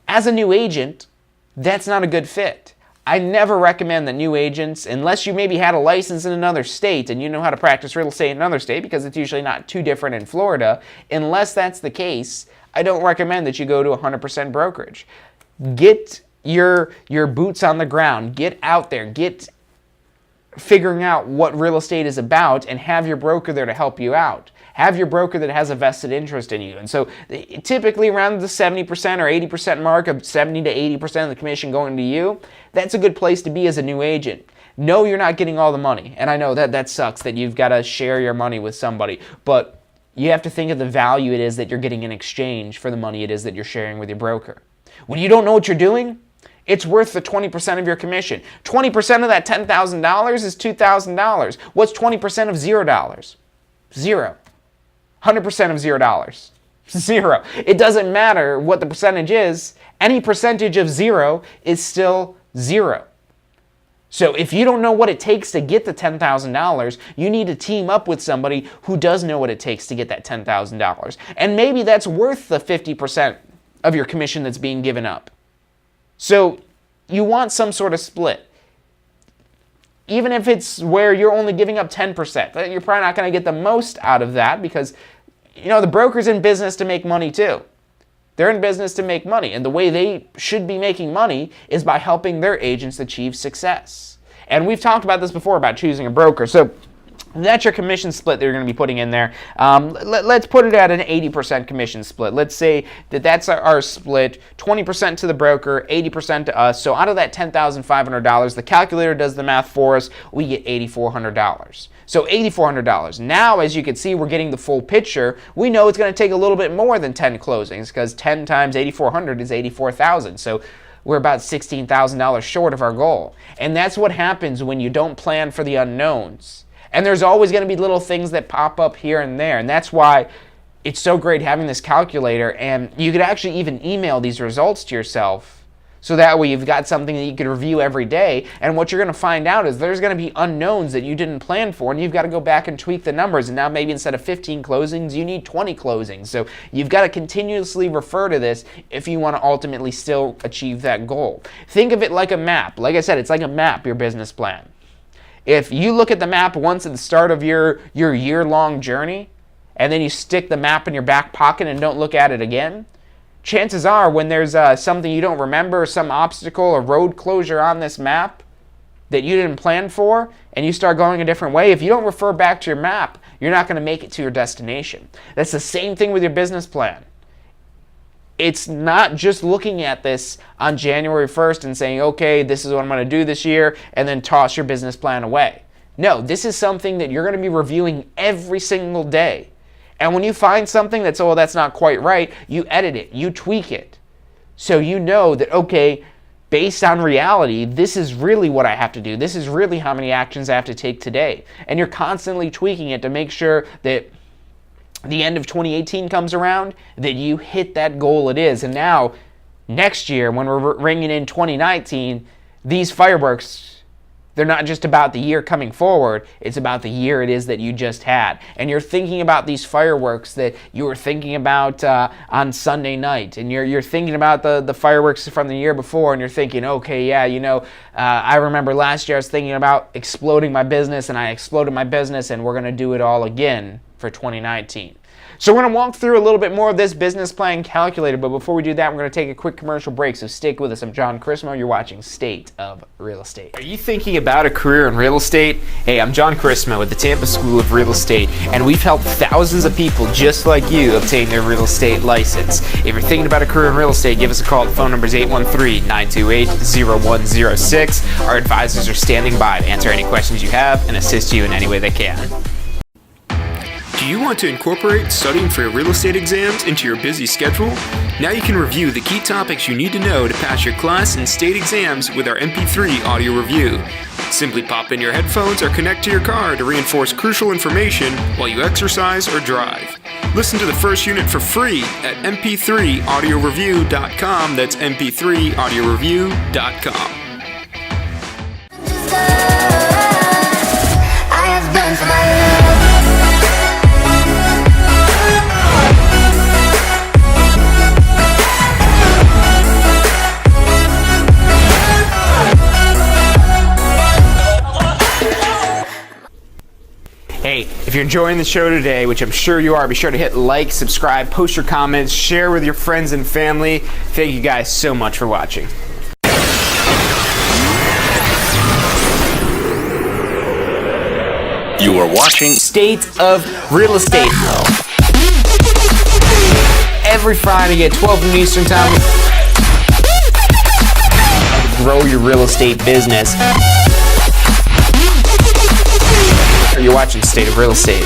As a new agent, that's not a good fit. I never recommend that new agents, unless you maybe had a license in another state and you know how to practice real estate in another state because it's usually not too different in Florida, unless that's the case, I don't recommend that you go to 100% brokerage. Get your boots on the ground. Get out there. Get figuring out what real estate is about and have your broker there to help you out. Have your broker that has a vested interest in you. And so typically around the 70% or 80% mark of 70 to 80% of the commission going to you, that's a good place to be as a new agent. No, you're not getting all the money. And I know that sucks that you've got to share your money with somebody, but you have to think of the value it is that you're getting in exchange for the money it is that you're sharing with your broker. When you don't know what you're doing, it's worth the 20% of your commission. 20% of that $10,000 is $2,000. What's 20% of $0? Zero. 100% of $0. Zero. It doesn't matter what the percentage is. Any percentage of zero is still zero. So if you don't know what it takes to get the $10,000, you need to team up with somebody who does know what it takes to get that $10,000. And maybe that's worth the 50% of your commission that's being given up. So you want some sort of split. Even if it's where you're only giving up 10%, you're probably not going to get the most out of that because, the broker's in business to make money too. They're in business to make money, and the way they should be making money is by helping their agents achieve success. And we've talked about this before about choosing a broker. So that's your commission split that you're going to be putting in there. Let's put it at an 80% commission split. Let's say that's our split, 20% to the broker, 80% to us. So out of that $10,500, the calculator does the math for us. We get $8,400. So $8,400. Now, as you can see, we're getting the full picture. We know it's going to take a little bit more than 10 closings because 10 times $8,400 is $84,000. So we're about $16,000 short of our goal. And that's what happens when you don't plan for the unknowns. And there's always going to be little things that pop up here and there. And that's why it's so great having this calculator. And you could actually even email these results to yourself. So that way you've got something that you can review every day. And what you're going to find out is there's going to be unknowns that you didn't plan for. And you've got to go back and tweak the numbers. And now maybe instead of 15 closings, you need 20 closings. So you've got to continuously refer to this if you want to ultimately still achieve that goal. Think of it like a map. Like I said, it's like a map, your business plan. If you look at the map once at the start of your year-long journey, and then you stick the map in your back pocket and don't look at it again, chances are when there's something you don't remember, some obstacle, a road closure on this map that you didn't plan for, and you start going a different way, if you don't refer back to your map, you're not going to make it to your destination. That's the same thing with your business plan. It's not just looking at this on January 1st and saying, okay, this is what I'm going to do this year, and then toss your business plan away. No, this is something that you're going to be reviewing every single day. And when you find something that's, oh, that's not quite right, you edit it, you tweak it. So you know that, okay, based on reality, this is really what I have to do. This is really how many actions I have to take today. And you're constantly tweaking it to make sure that the end of 2018 comes around, that you hit that goal it is. And now, next year, when we're ringing in 2019, these fireworks, they're not just about the year coming forward, it's about the year it is that you just had. And you're thinking about these fireworks that you were thinking about on Sunday night. And you're thinking about the fireworks from the year before, and you're thinking, okay, yeah, I remember last year I was thinking about exploding my business, and I exploded my business, and we're going to do it all again for 2019. So we're going to walk through a little bit more of this business plan calculator, but before we do that, we're going to take a quick commercial break, so stick with us. I'm John Chrismo. You're watching State of Real Estate. Are you thinking about a career in real estate? Hey, I'm John Chrismo with the Tampa School of Real Estate, and we've helped thousands of people just like you obtain their real estate license. If you're thinking about a career in real estate, give us a call. The phone number is 813-928-0106. Our advisors are standing by to answer any questions you have and assist you in any way they can. Do you want to incorporate studying for your real estate exams into your busy schedule? Now you can review the key topics you need to know to pass your class and state exams with our MP3 audio review. Simply pop in your headphones or connect to your car to reinforce crucial information while you exercise or drive. Listen to the first unit for free at mp3audioreview.com. That's mp3audioreview.com. I have been for my love. Hey, if you're enjoying the show today, which I'm sure you are, be sure to hit like, subscribe, post your comments, share with your friends and family. Thank you guys so much for watching. You are watching State of Real Estate. Every Friday at 12 noon Eastern Time. Grow your real estate business. You're watching State of Real Estate.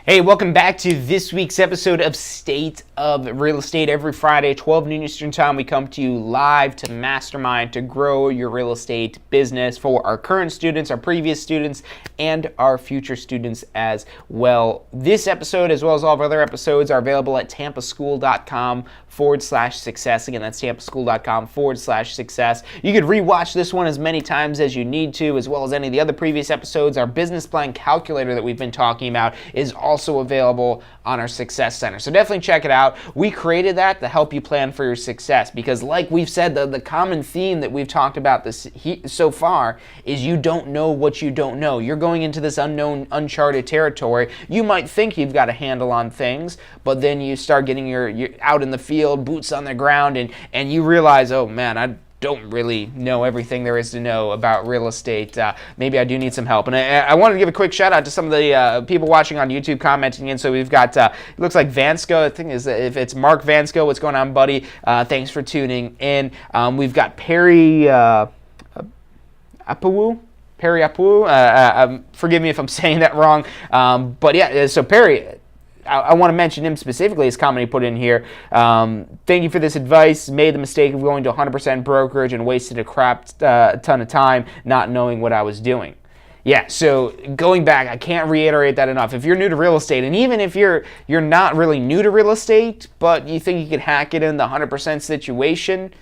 Hey, welcome back to this week's episode of State of Real Estate. Every Friday, 12 noon Eastern Time, we come to you live to mastermind to grow your real estate business for our current students, our previous students, and our future students as well. This episode, as well as all of our other episodes, are available at tampaschool.com/success. Again, that's tampaschool.com/success. You could rewatch this one as many times as you need to, as well as any of the other previous episodes. Our business plan calculator that we've been talking about is also available on our Success Center. So definitely check it out. We created that to help you plan for your success because, like we've said, the common theme that we've talked about so far is you don't know what you don't know. You're going into this unknown, uncharted territory. You might think you've got a handle on things, but then you start getting your out in the field, boots on the ground, and you realize, oh man, I don't really know everything there is to know about real estate. Maybe I do need some help. And I wanted to give a quick shout out to some of the people watching on YouTube commenting in. So we've got, it looks like Vansco, I think if it's Mark Vansco, what's going on, buddy? Thanks for tuning in. We've got Perry Apu. Forgive me if I'm saying that wrong. But yeah, so Perry, I want to mention him specifically. His comment he put in here. Thank you for this advice. Made the mistake of going to 100% brokerage and wasted a crap ton of time not knowing what I was doing. Yeah, so going back, I can't reiterate that enough. If you're new to real estate, and even if you're not really new to real estate, but you think you could hack it in the 100% situation,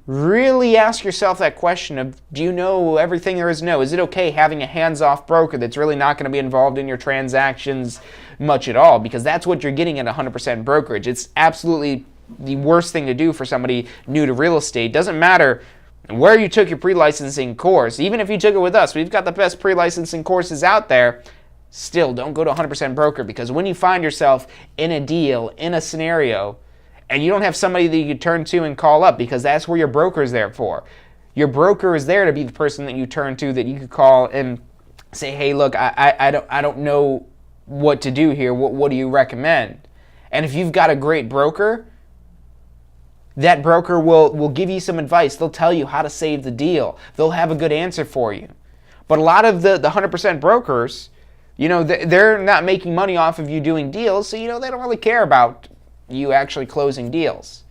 really ask yourself that question of, do you know everything there is to know? Is it okay having a hands-off broker that's really not going to be involved in your transactions much at all? Because that's what you're getting at 100% brokerage. It's absolutely the worst thing to do for somebody new to real estate. Doesn't matter where you took your pre-licensing course. Even if you took it with us, we've got the best pre-licensing courses out there. Still, don't go to 100% broker, because when you find yourself in a deal, in a scenario, and you don't have somebody that you can turn to and call up, because that's where your broker is there for. Your broker is there to be the person that you turn to, that you could call and say, hey, look, I don't know what to do here. What do you recommend? And if you've got a great broker, that broker will give you some advice. They'll tell you how to save the deal. They'll have a good answer for you. But a lot of the 100% brokers, they're not making money off of you doing deals, so, they don't really care about you actually closing deals.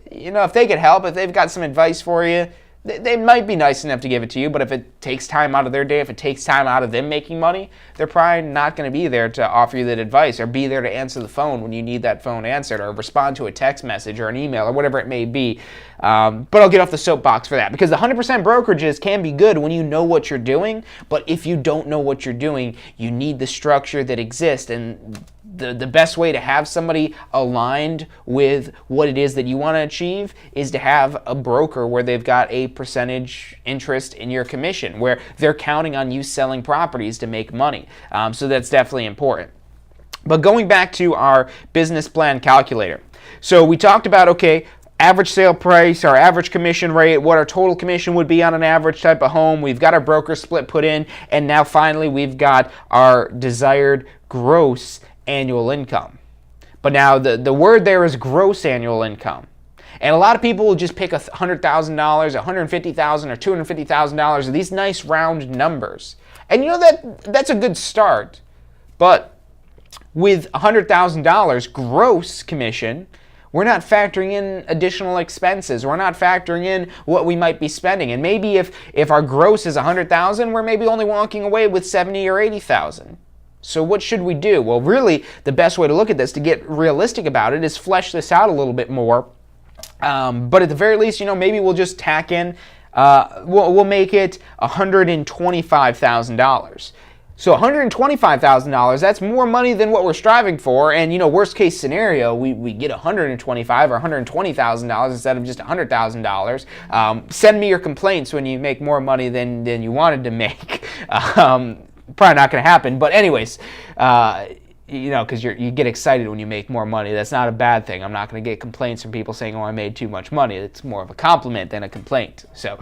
If they could help, if they've got some advice for you, they might be nice enough to give it to you, but if it takes time out of their day, if it takes time out of them making money, they're probably not going to be there to offer you that advice or be there to answer the phone when you need that phone answered, or respond to a text message or an email or whatever it may be. But I'll get off the soapbox for that, because the 100% brokerages can be good when you know what you're doing, but if you don't know what you're doing, you need the structure that exists. And the best way to have somebody aligned with what it is that you want to achieve is to have a broker where they've got a percentage interest in your commission, where they're counting on you selling properties to make money. So that's definitely important. But going back to our business plan calculator. So we talked about, okay, average sale price, our average commission rate, what our total commission would be on an average type of home. We've got our broker split put in, and now finally we've got our desired gross annual income. But now the word there is gross annual income. And a lot of people will just pick $100,000, $150,000, or $250,000, these nice round numbers. And that's a good start. But with $100,000 gross commission, we're not factoring in additional expenses. We're not factoring in what we might be spending. And maybe if our gross is $100,000, we're maybe only walking away with $70,000 or $80,000. So what should we do? Well, really, the best way to look at this, to get realistic about it, is flesh this out a little bit more. But at the very least, maybe we'll just tack in, we'll make it $125,000. So $125,000, that's more money than what we're striving for. And, worst case scenario, we get $125,000 or $120,000 instead of just $100,000. Send me your complaints when you make more money than you wanted to make. Probably not going to happen, but anyways, because you get excited when you make more money. That's not a bad thing. I'm not going to get complaints from people saying, oh, I made too much money. It's more of a compliment than a complaint. So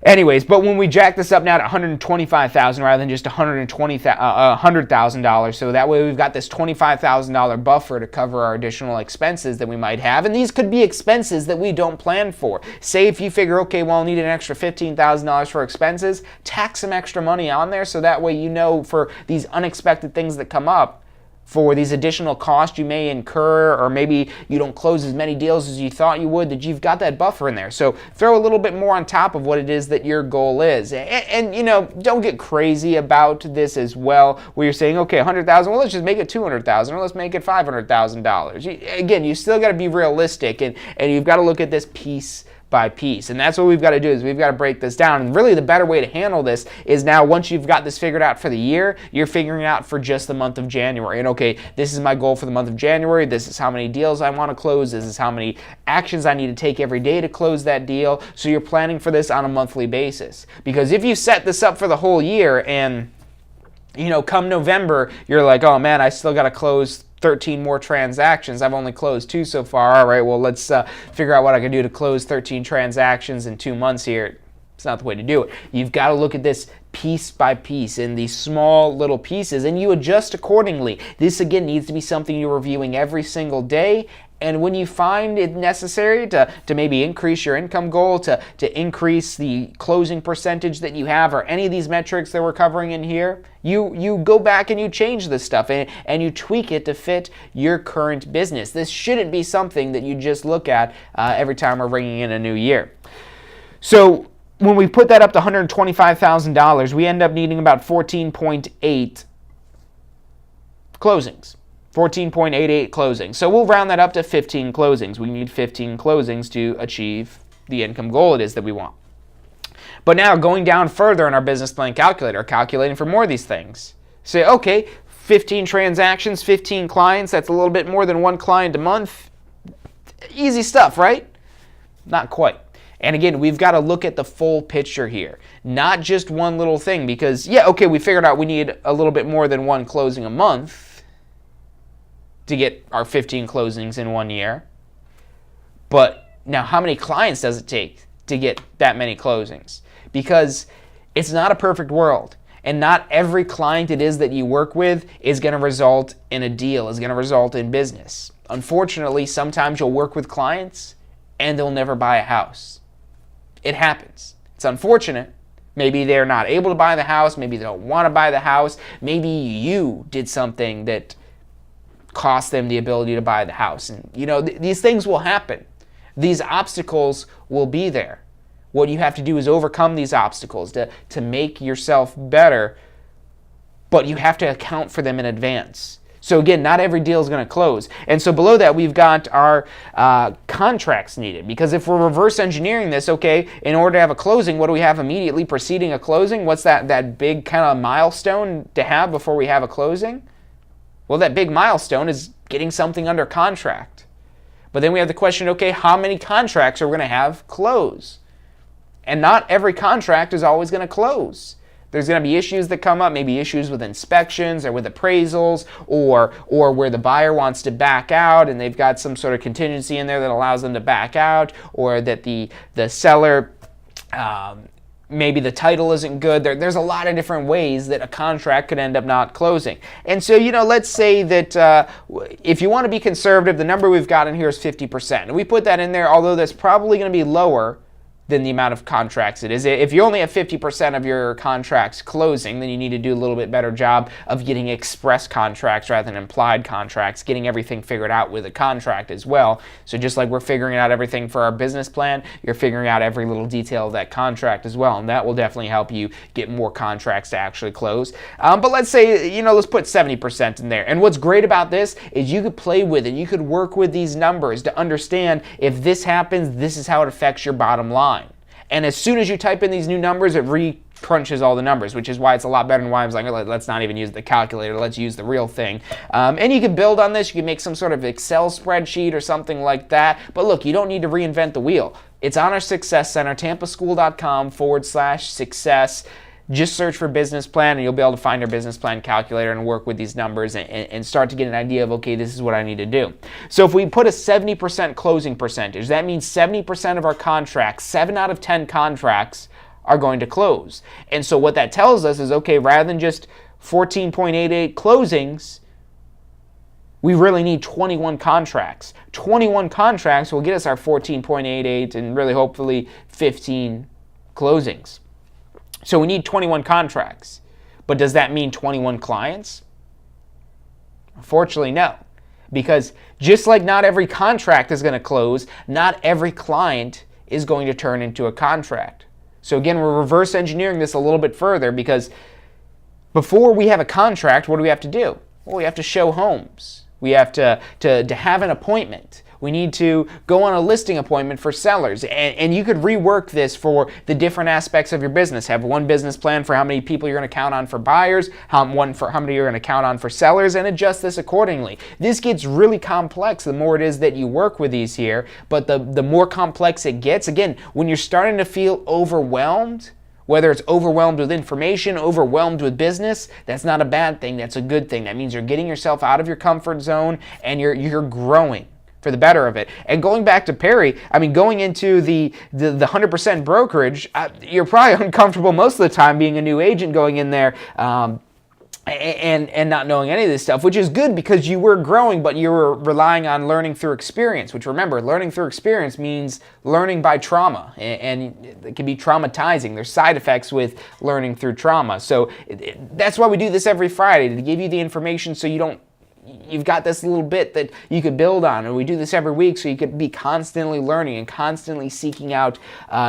anyways, but when we jack this up now to $125,000 rather than just $100,000, so that way we've got this $25,000 buffer to cover our additional expenses that we might have, and these could be expenses that we don't plan for. Say if you figure, okay, well, I'll need an extra $15,000 for expenses, tack some extra money on there, so that way for these unexpected things that come up, for these additional costs you may incur, or maybe you don't close as many deals as you thought you would, that you've got that buffer in there. So throw a little bit more on top of what it is that your goal is. And don't get crazy about this as well, where you're saying, okay, $100,000, well, let's just make it $200,000, or let's make it $500,000. Again, you still got to be realistic, and you've got to look at this piece by piece. And that's what we've got to do, is we've got to break this down. And really the better way to handle this is, now once you've got this figured out for the year, you're figuring out for just the month of January. And okay, this is my goal for the month of January. This is how many deals I want to close. This is how many actions I need to take every day to close that deal. So you're planning for this on a monthly basis. Because if you set this up for the whole year, and come November, you're like, oh man, I still got to close 13 more transactions. I've only closed 2 so far. All right, well, let's figure out what I can do to close 13 transactions in 2 months here. It's not the way to do it. You've got to look at this piece by piece in these small little pieces, and you adjust accordingly. This, again, needs to be something you're reviewing every single day. And when you find it necessary to maybe increase your income goal, to increase the closing percentage that you have, or any of these metrics that we're covering in here, you go back and you change this stuff and you tweak it to fit your current business. This shouldn't be something that you just look at every time we're bringing in a new year. So when we put that up to $125,000, we end up needing about 14.8 closings. 14.88 closings. So we'll round that up to 15 closings. We need 15 closings to achieve the income goal it is that we want. But now going down further in our business plan calculator, calculating for more of these things. Say, okay, 15 transactions, 15 clients, that's a little bit more than 1 client a month. Easy stuff, right? Not quite. And again, we've got to look at the full picture here, not just one little thing, because yeah, okay, we figured out we need a little bit more than one closing a month to get our 15 closings in 1 year. But now how many clients does it take to get that many closings? Because it's not a perfect world. And not every client it is that you work with is going to result in a deal, is going to result in business. Unfortunately, sometimes you'll work with clients and they'll never buy a house. It happens. It's unfortunate. Maybe they're not able to buy the house. Maybe they don't want to buy the house. Maybe you did something that cost them the ability to buy the house. And these things will happen. These obstacles will be there. What you have to do is overcome these obstacles to make yourself better, but you have to account for them in advance. So again, not every deal is going to close. And so below that, we've got our contracts needed. Because if we're reverse engineering this, okay, in order to have a closing, what do we have immediately preceding a closing? What's that big kind of milestone to have before we have a closing? Well, that big milestone is getting something under contract. But then we have the question, okay, how many contracts are we going to have close? And not every contract is always going to close. There's going to be issues that come up, maybe issues with inspections or with appraisals, or where the buyer wants to back out and they've got some sort of contingency in there that allows them to back out, or that the seller, maybe the title isn't good. There's a lot of different ways that a contract could end up not closing. And so, let's say that if you want to be conservative, the number we've got in here is 50%. And we put that in there, although that's probably going to be lower than the amount of contracts it is. If you only have 50% of your contracts closing, then you need to do a little bit better job of getting express contracts rather than implied contracts, getting everything figured out with a contract as well. So just like we're figuring out everything for our business plan, you're figuring out every little detail of that contract as well, and that will definitely help you get more contracts to actually close. But let's say, let's put 70% in there. And what's great about this is you could play with it. You could work with these numbers to understand if this happens, this is how it affects your bottom line. And as soon as you type in these new numbers, it re-crunches all the numbers, which is why it's a lot better, and why I was like, let's not even use the calculator, let's use the real thing. And you can build on this. You can make some sort of Excel spreadsheet or something like that. But look, you don't need to reinvent the wheel. It's on our Success Center, tampaschool.com/success. Just search for business plan and you'll be able to find your business plan calculator and work with these numbers and start to get an idea of, okay, this is what I need to do. So if we put a 70% closing percentage, that means 70% of our contracts, 7 out of 10 contracts are going to close. And so what that tells us is, okay, rather than just 14.88 closings, we really need 21 contracts. 21 contracts will get us our 14.88 and really hopefully 15 closings. So we need 21 contracts. But does that mean 21 clients? Unfortunately, no. Because just like not every contract is going to close, not every client is going to turn into a contract. So again, we're reverse engineering this a little bit further, because before we have a contract, what do we have to do? Well, we have to show homes. We have to have an appointment. We need to go on a listing appointment for sellers. And you could rework this for the different aspects of your business. Have one business plan for how many people you're going to count on for buyers, one for how many you're going to count on for sellers, and adjust this accordingly. This gets really complex the more it is that you work with these here, but the more complex it gets, again, when you're starting to feel overwhelmed, whether it's overwhelmed with information, overwhelmed with business, that's not a bad thing, that's a good thing. That means you're getting yourself out of your comfort zone and you're growing for the better of it. And going back to Perry, going into the 100% brokerage, you're probably uncomfortable most of the time being a new agent going in there and not knowing any of this stuff, which is good because you were growing, but you were relying on learning through experience, which, remember, learning through experience means learning by trauma, and it can be traumatizing. There's side effects with learning through trauma. So that's why we do this every Friday, to give you the information so you've got this little bit that you could build on. And we do this every week so you could be constantly learning and constantly seeking out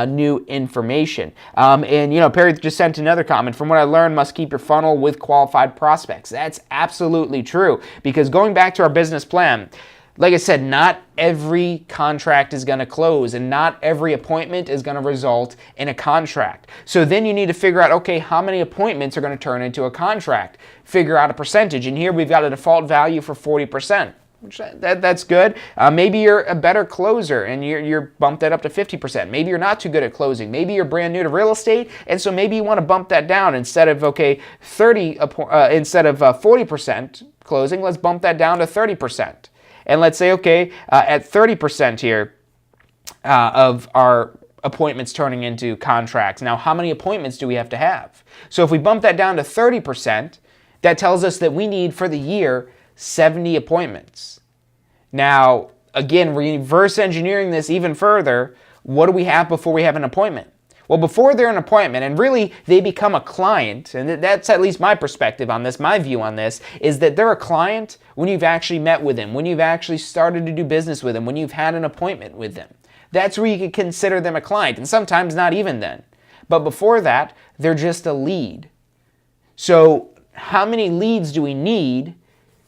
new information. And Perry just sent another comment. From what I learned, must keep your funnel with qualified prospects. That's absolutely true, because going back to our business plan, like I said, not every contract is going to close, and not every appointment is going to result in a contract. So then you need to figure out, okay, how many appointments are going to turn into a contract? Figure out a percentage. And here we've got a default value for 40%. which that's good. Maybe you're a better closer and you're bumped that up to 50%. Maybe you're not too good at closing. Maybe you're brand new to real estate, and so maybe you want to bump that down instead of 40% closing. Let's bump that down to 30%. And let's say at 30% here of our appointments turning into contracts. Now, how many appointments do we have to have? So if we bump that down to 30%, that tells us that we need for the year 70 appointments. Now, again, reverse engineering this even further, what do we have before we have an appointment? Well, before they're an appointment, and really they become a client, and that's at least my perspective on this, my view on this, is that they're a client when you've actually met with them, when you've actually started to do business with them, when you've had an appointment with them. That's where you could consider them a client, and sometimes not even then. But before that, they're just a lead. So how many leads do we need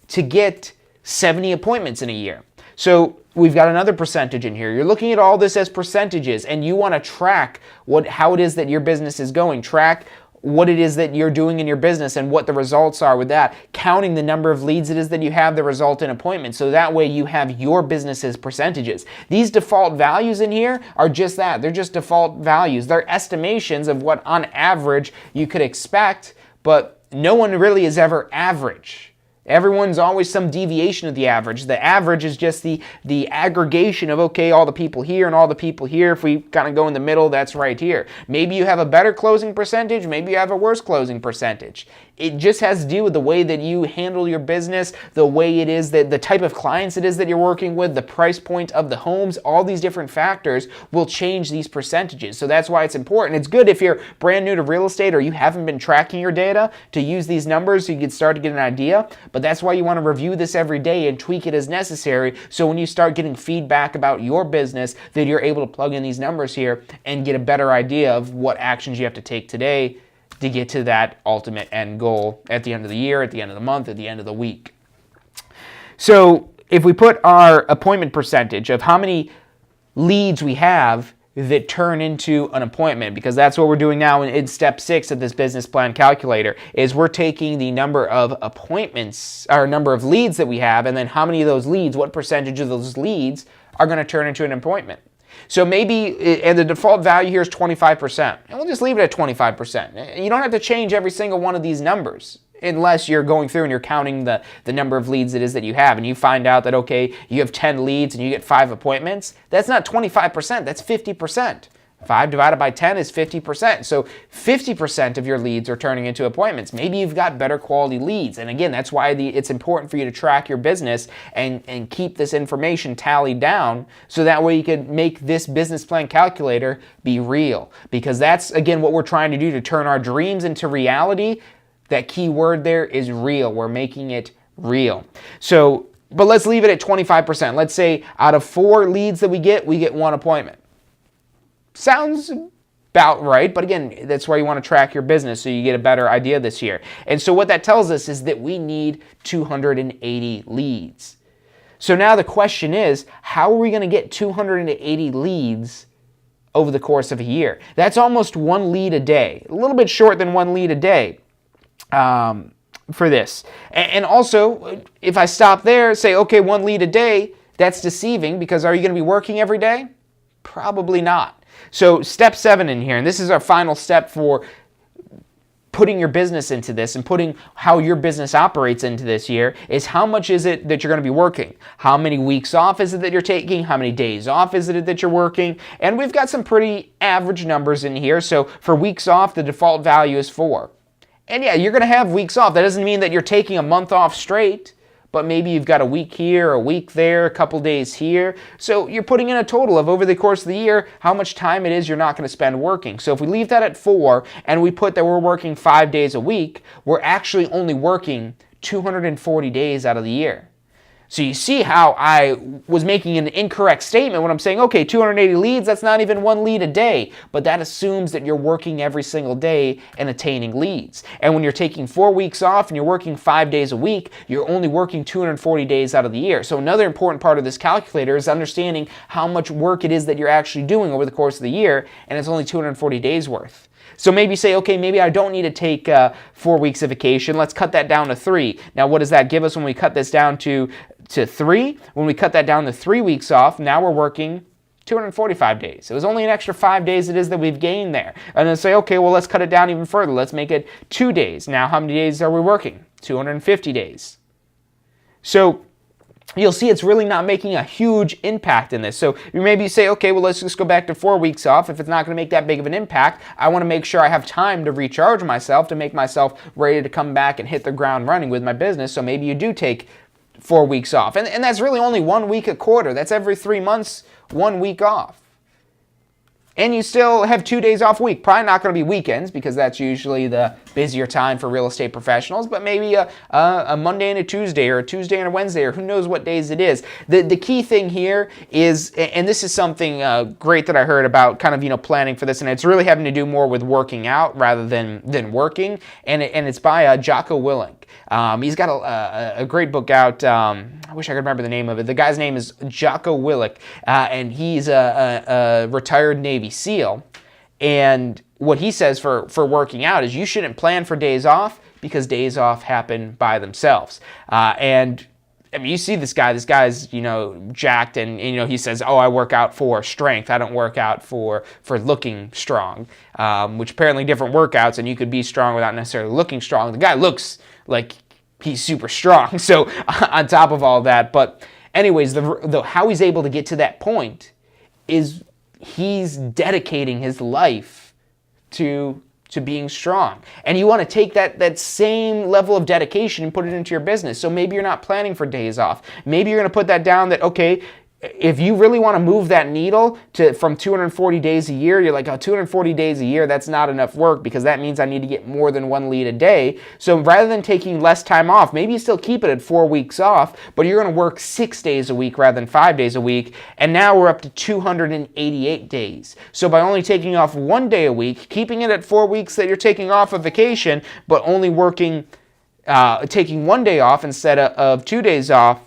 to get 70 appointments in a year? So we've got another percentage in here. You're looking at all this as percentages, and you want to track how it is that your business is going. Track what it is that you're doing in your business and what the results are with that. Counting the number of leads it is that you have that result in appointments. So that way you have your business's percentages. These default values in here are just that. They're just default values. They're estimations of what on average you could expect, but no one really is ever average. Everyone's always some deviation of the average. The average is just the aggregation of, all the people here and all the people here. If we kind of go in the middle, that's right here. Maybe you have a better closing percentage. Maybe you have a worse closing percentage. It just has to do with the way that you handle your business, the way it is that the type of clients it is that you're working with, the price point of the homes, all these different factors will change these percentages. So that's why it's important. It's good if you're brand new to real estate or you haven't been tracking your data to use these numbers so you can start to get an idea. But that's why you want to review this every day and tweak it as necessary. So when you start getting feedback about your business, that you're able to plug in these numbers here and get a better idea of what actions you have to take today to get to that ultimate end goal at the end of the year, at the end of the month, at the end of the week. So if we put our appointment percentage of how many leads we have that turn into an appointment, because that's what we're doing now in step 6 of this business plan calculator, is we're taking the number of appointments, or number of leads that we have, and then how many of those leads, what percentage of those leads are going to turn into an appointment. So maybe, and the default value here is 25%. And we'll just leave it at 25%. You don't have to change every single one of these numbers unless you're going through and you're counting the number of leads it is that you have. And you find out that, you have 10 leads and you get 5 appointments. That's not 25%, that's 50%. 5 divided by 10 is 50%. So 50% of your leads are turning into appointments. Maybe you've got better quality leads. And again, that's why it's important for you to track your business and keep this information tallied down so that way you can make this business plan calculator be real. Because that's, again, what we're trying to do to turn our dreams into reality. That key word there is real. We're making it real. So, but let's leave it at 25%. Let's say out of 4 leads that we get 1 appointment. Sounds about right, but again, that's why you want to track your business so you get a better idea this year. And so what that tells us is that we need 280 leads. So now the question is, how are we going to get 280 leads over the course of a year? That's almost 1 lead a day, a little bit short than 1 lead a day for this. And also, if I stop there, say, 1 lead a day, that's deceiving because are you going to be working every day? Probably not. So step 7 in here, and this is our final step for putting your business into this and putting how your business operates into this year, is how much is it that you're going to be working? How many weeks off is it that you're taking? How many days off is it that you're working? And we've got some pretty average numbers in here. So for weeks off, the default value is 4. And yeah, you're going to have weeks off. That doesn't mean that you're taking a month off straight, but maybe you've got a week here, a week there, a couple days here. So you're putting in a total of over the course of the year, how much time it is you're not going to spend working. So if we leave that at 4 and we put that we're working 5 days a week, we're actually only working 240 days out of the year. So you see how I was making an incorrect statement when I'm saying, 280 leads, that's not even 1 lead a day. But that assumes that you're working every single day and attaining leads. And when you're taking 4 weeks off and you're working 5 days a week, you're only working 240 days out of the year. So another important part of this calculator is understanding how much work it is that you're actually doing over the course of the year, and it's only 240 days worth. So maybe say, okay, maybe I don't need to take 4 weeks of vacation. Let's cut that down to 3. Now, what does that give us when we cut this down to 3? When we cut that down to 3 weeks off, now we're working 245 days. It was only an extra 5 days it is that we've gained there. And then say, okay, well, let's cut it down even further. Let's make it 2 days. Now, how many days are we working? 250 days. So you'll see it's really not making a huge impact in this. So you maybe say, okay, well, let's just go back to 4 weeks off. If it's not going to make that big of an impact, I want to make sure I have time to recharge myself, to make myself ready to come back and hit the ground running with my business. So maybe you do take 4 weeks off. And that's really only 1 week a quarter. That's every 3 months, 1 week off. And you still have 2 days off a week. Probably not going to be weekends because that's usually the busier time for real estate professionals, but maybe a Monday and a Tuesday, or a Tuesday and a Wednesday, or who knows what days it is. The key thing here is, and this is something great that I heard about kind of, planning for this, and it's really having to do more with working out rather than working, and it's by Jocko Willink. He's got a great book out. I wish I could remember the name of it. The guy's name is Jocko Willink, and he's a retired Navy SEAL. And what he says for working out is you shouldn't plan for days off because days off happen by themselves. And I mean, you see this guy. This guy's jacked, and he says, "Oh, I work out for strength. I don't work out for looking strong." Which apparently different workouts, and you could be strong without necessarily looking strong. The guy looks like he's super strong. So on top of all that, but anyways, the how he's able to get to that point is he's dedicating his life to being strong. And you want to take that same level of dedication and put it into your business. So maybe you're not planning for days off. Maybe you're going to put that down that, okay, if you really want to move that needle from 240 days a year, you're like, 240 days a year, that's not enough work because that means I need to get more than 1 lead a day. So rather than taking less time off, maybe you still keep it at 4 weeks off, but you're going to work 6 days a week rather than 5 days a week. And now we're up to 288 days. So by only taking off 1 day a week, keeping it at 4 weeks that you're taking off of vacation, but only taking 1 day off instead of 2 days off,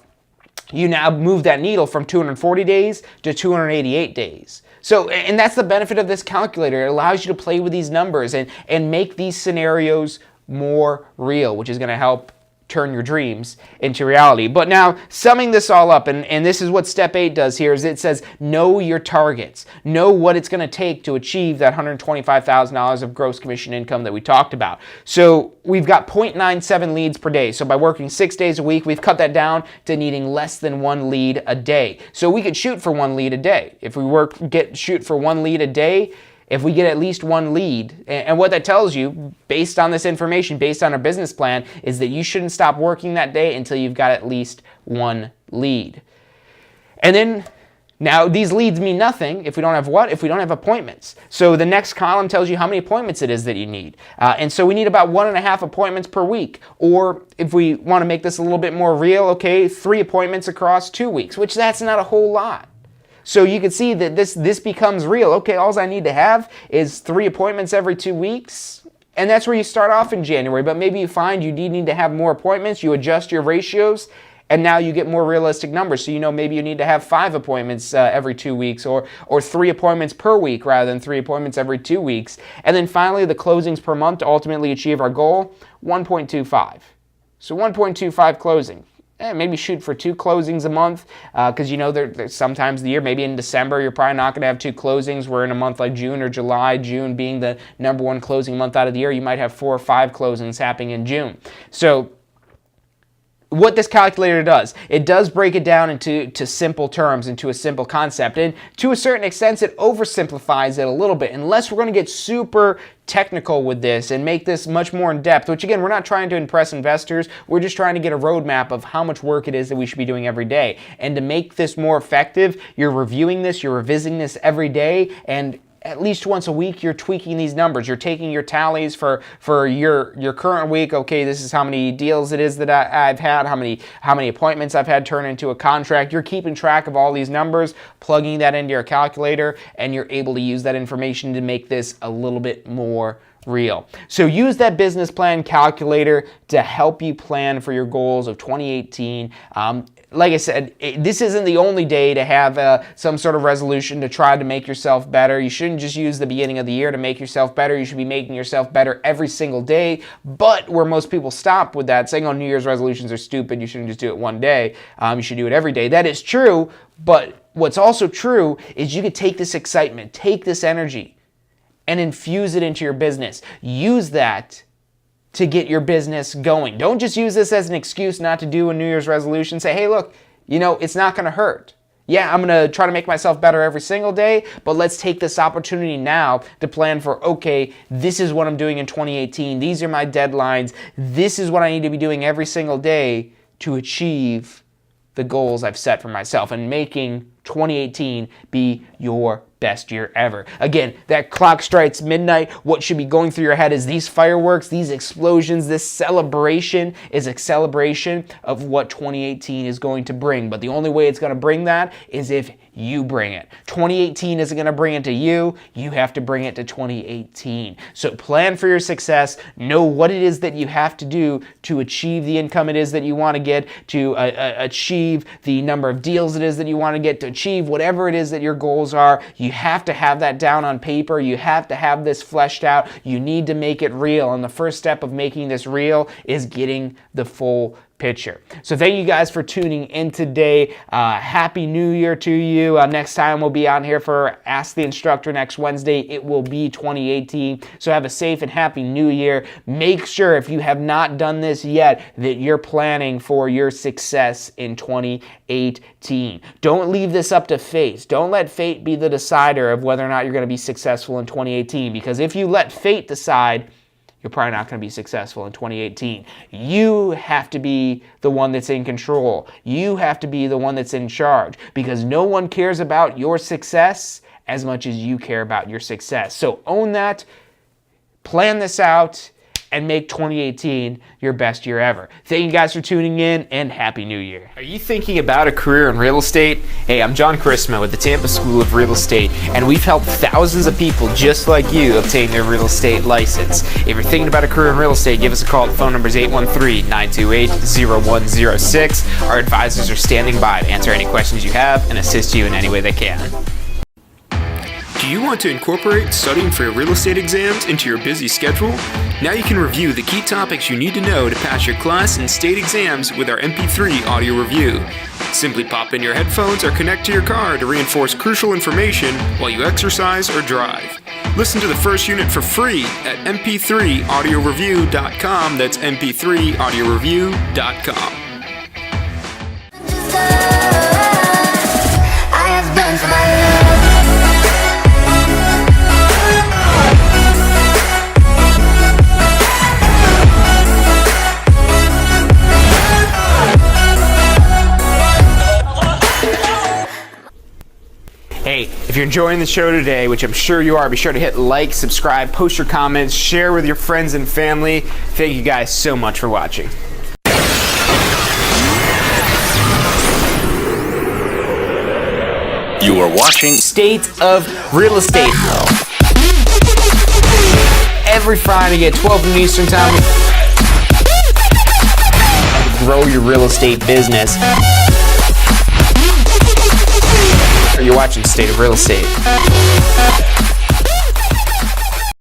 you now move that needle from 240 days to 288 days. So, and that's the benefit of this calculator. It allows you to play with these numbers and make these scenarios more real, which is going to help turn your dreams into reality. But now, summing this all up, and this is what step 8 does here, is it says know your targets. Know what it's going to take to achieve that $125,000 of gross commission income that we talked about. So we've got 0.97 leads per day. So by working 6 days a week, we've cut that down to needing less than 1 lead a day. So we could shoot for 1 lead a day. If we shoot for 1 lead a day, if we get at least 1 lead, and what that tells you, based on this information, based on our business plan, is that you shouldn't stop working that day until you've got at least 1 lead. And then, now these leads mean nothing if we don't have what? If we don't have appointments. So the next column tells you how many appointments it is that you need. And so we need about 1.5 appointments per week. Or if we want to make this a little bit more real, okay, 3 appointments across 2 weeks, which that's not a whole lot. So you can see that this becomes real. Okay, all I need to have is 3 appointments every 2 weeks. And that's where you start off in January. But maybe you find you need to have more appointments. You adjust your ratios. And now you get more realistic numbers. So maybe you need to have 5 appointments every 2 weeks or 3 appointments per week rather than 3 appointments every 2 weeks. And then finally, the closings per month to ultimately achieve our goal, 1.25. So 1.25 closing. Maybe shoot for 2 closings a month because there's sometimes the year, maybe in December, you're probably not going to have 2 closings. We're in a month like June or July, June being the number 1 closing month out of the year. You might have 4 or 5 closings happening in June. So what this calculator does, it does break it down into simple terms, into a simple concept. And to a certain extent, it oversimplifies it a little bit. Unless we're going to get super technical with this and make this much more in depth, which again, we're not trying to impress investors. We're just trying to get a roadmap of how much work it is that we should be doing every day. And to make this more effective, you're reviewing this, you're revisiting this every day, and at least once a week, you're tweaking these numbers. You're taking your tallies for your current week. Okay, this is how many deals it is that I've had, how many appointments I've had turn into a contract. You're keeping track of all these numbers, plugging that into your calculator, and you're able to use that information to make this a little bit more real. So use that business plan calculator to help you plan for your goals of 2018. Like I said, this isn't the only day to have some sort of resolution to try to make yourself better. You shouldn't just use the beginning of the year to make yourself better. You should be making yourself better every single day. But where most people stop with that, saying, oh, New Year's resolutions are stupid, you shouldn't just do it one day. You should do it every day. That is true, but what's also true is you could take this excitement, take this energy, and infuse it into your business. Use that to get your business going. Don't just use this as an excuse not to do a New Year's resolution. Say, hey, look, it's not going to hurt. Yeah, I'm going to try to make myself better every single day, but let's take this opportunity now to plan for, okay, this is what I'm doing in 2018. These are my deadlines. This is what I need to be doing every single day to achieve the goals I've set for myself and making 2018 be your best year ever. Again, that clock strikes midnight. What should be going through your head is these fireworks, these explosions, this celebration is a celebration of what 2018 is going to bring. But the only way it's going to bring that is if you bring it. 2018 isn't going to bring it to you. You have to bring it to 2018. So plan for your success. Know what it is that you have to do to achieve the income it is that you want to get, to achieve the number of deals it is that you want to get, to achieve whatever it is that your goals are. You have to have that down on paper. You have to have this fleshed out. You need to make it real. And the first step of making this real is getting the full picture. So thank you guys for tuning in today. Happy New Year to you. Next time we'll be on here for Ask the Instructor next Wednesday. It will be 2018. So have a safe and happy New Year. Make sure, if you have not done this yet, that you're planning for your success in 2018. Don't leave this up to fate. Don't let fate be the decider of whether or not you're going to be successful in 2018, because if you let fate decide, you're probably not going to be successful in 2018. You have to be the one that's in control. You have to be the one that's in charge, because no one cares about your success as much as you care about your success. So own that, plan this out, and make 2018 your best year ever. Thank you guys for tuning in, and Happy New Year. Are you thinking about a career in real estate? Hey, I'm John Chrisma with the Tampa School of Real Estate, and we've helped thousands of people just like you obtain their real estate license. If you're thinking about a career in real estate, give us a call. The phone number is 813-928-0106. Our advisors are standing by to answer any questions you have and assist you in any way they can. Do you want to incorporate studying for your real estate exams into your busy schedule? Now you can review the key topics you need to know to pass your class and state exams with our MP3 audio review. Simply pop in your headphones or connect to your car to reinforce crucial information while you exercise or drive. Listen to the first unit for free at mp3audioreview.com. That's mp3audioreview.com. I have done for my love. Hey, if you're enjoying the show today, which I'm sure you are, be sure to hit like, subscribe, post your comments, share with your friends and family. Thank you guys so much for watching. You are watching State of Real Estate. Every Friday at 12 noon Eastern Time. Grow your real estate business. You're watching State of Real Estate.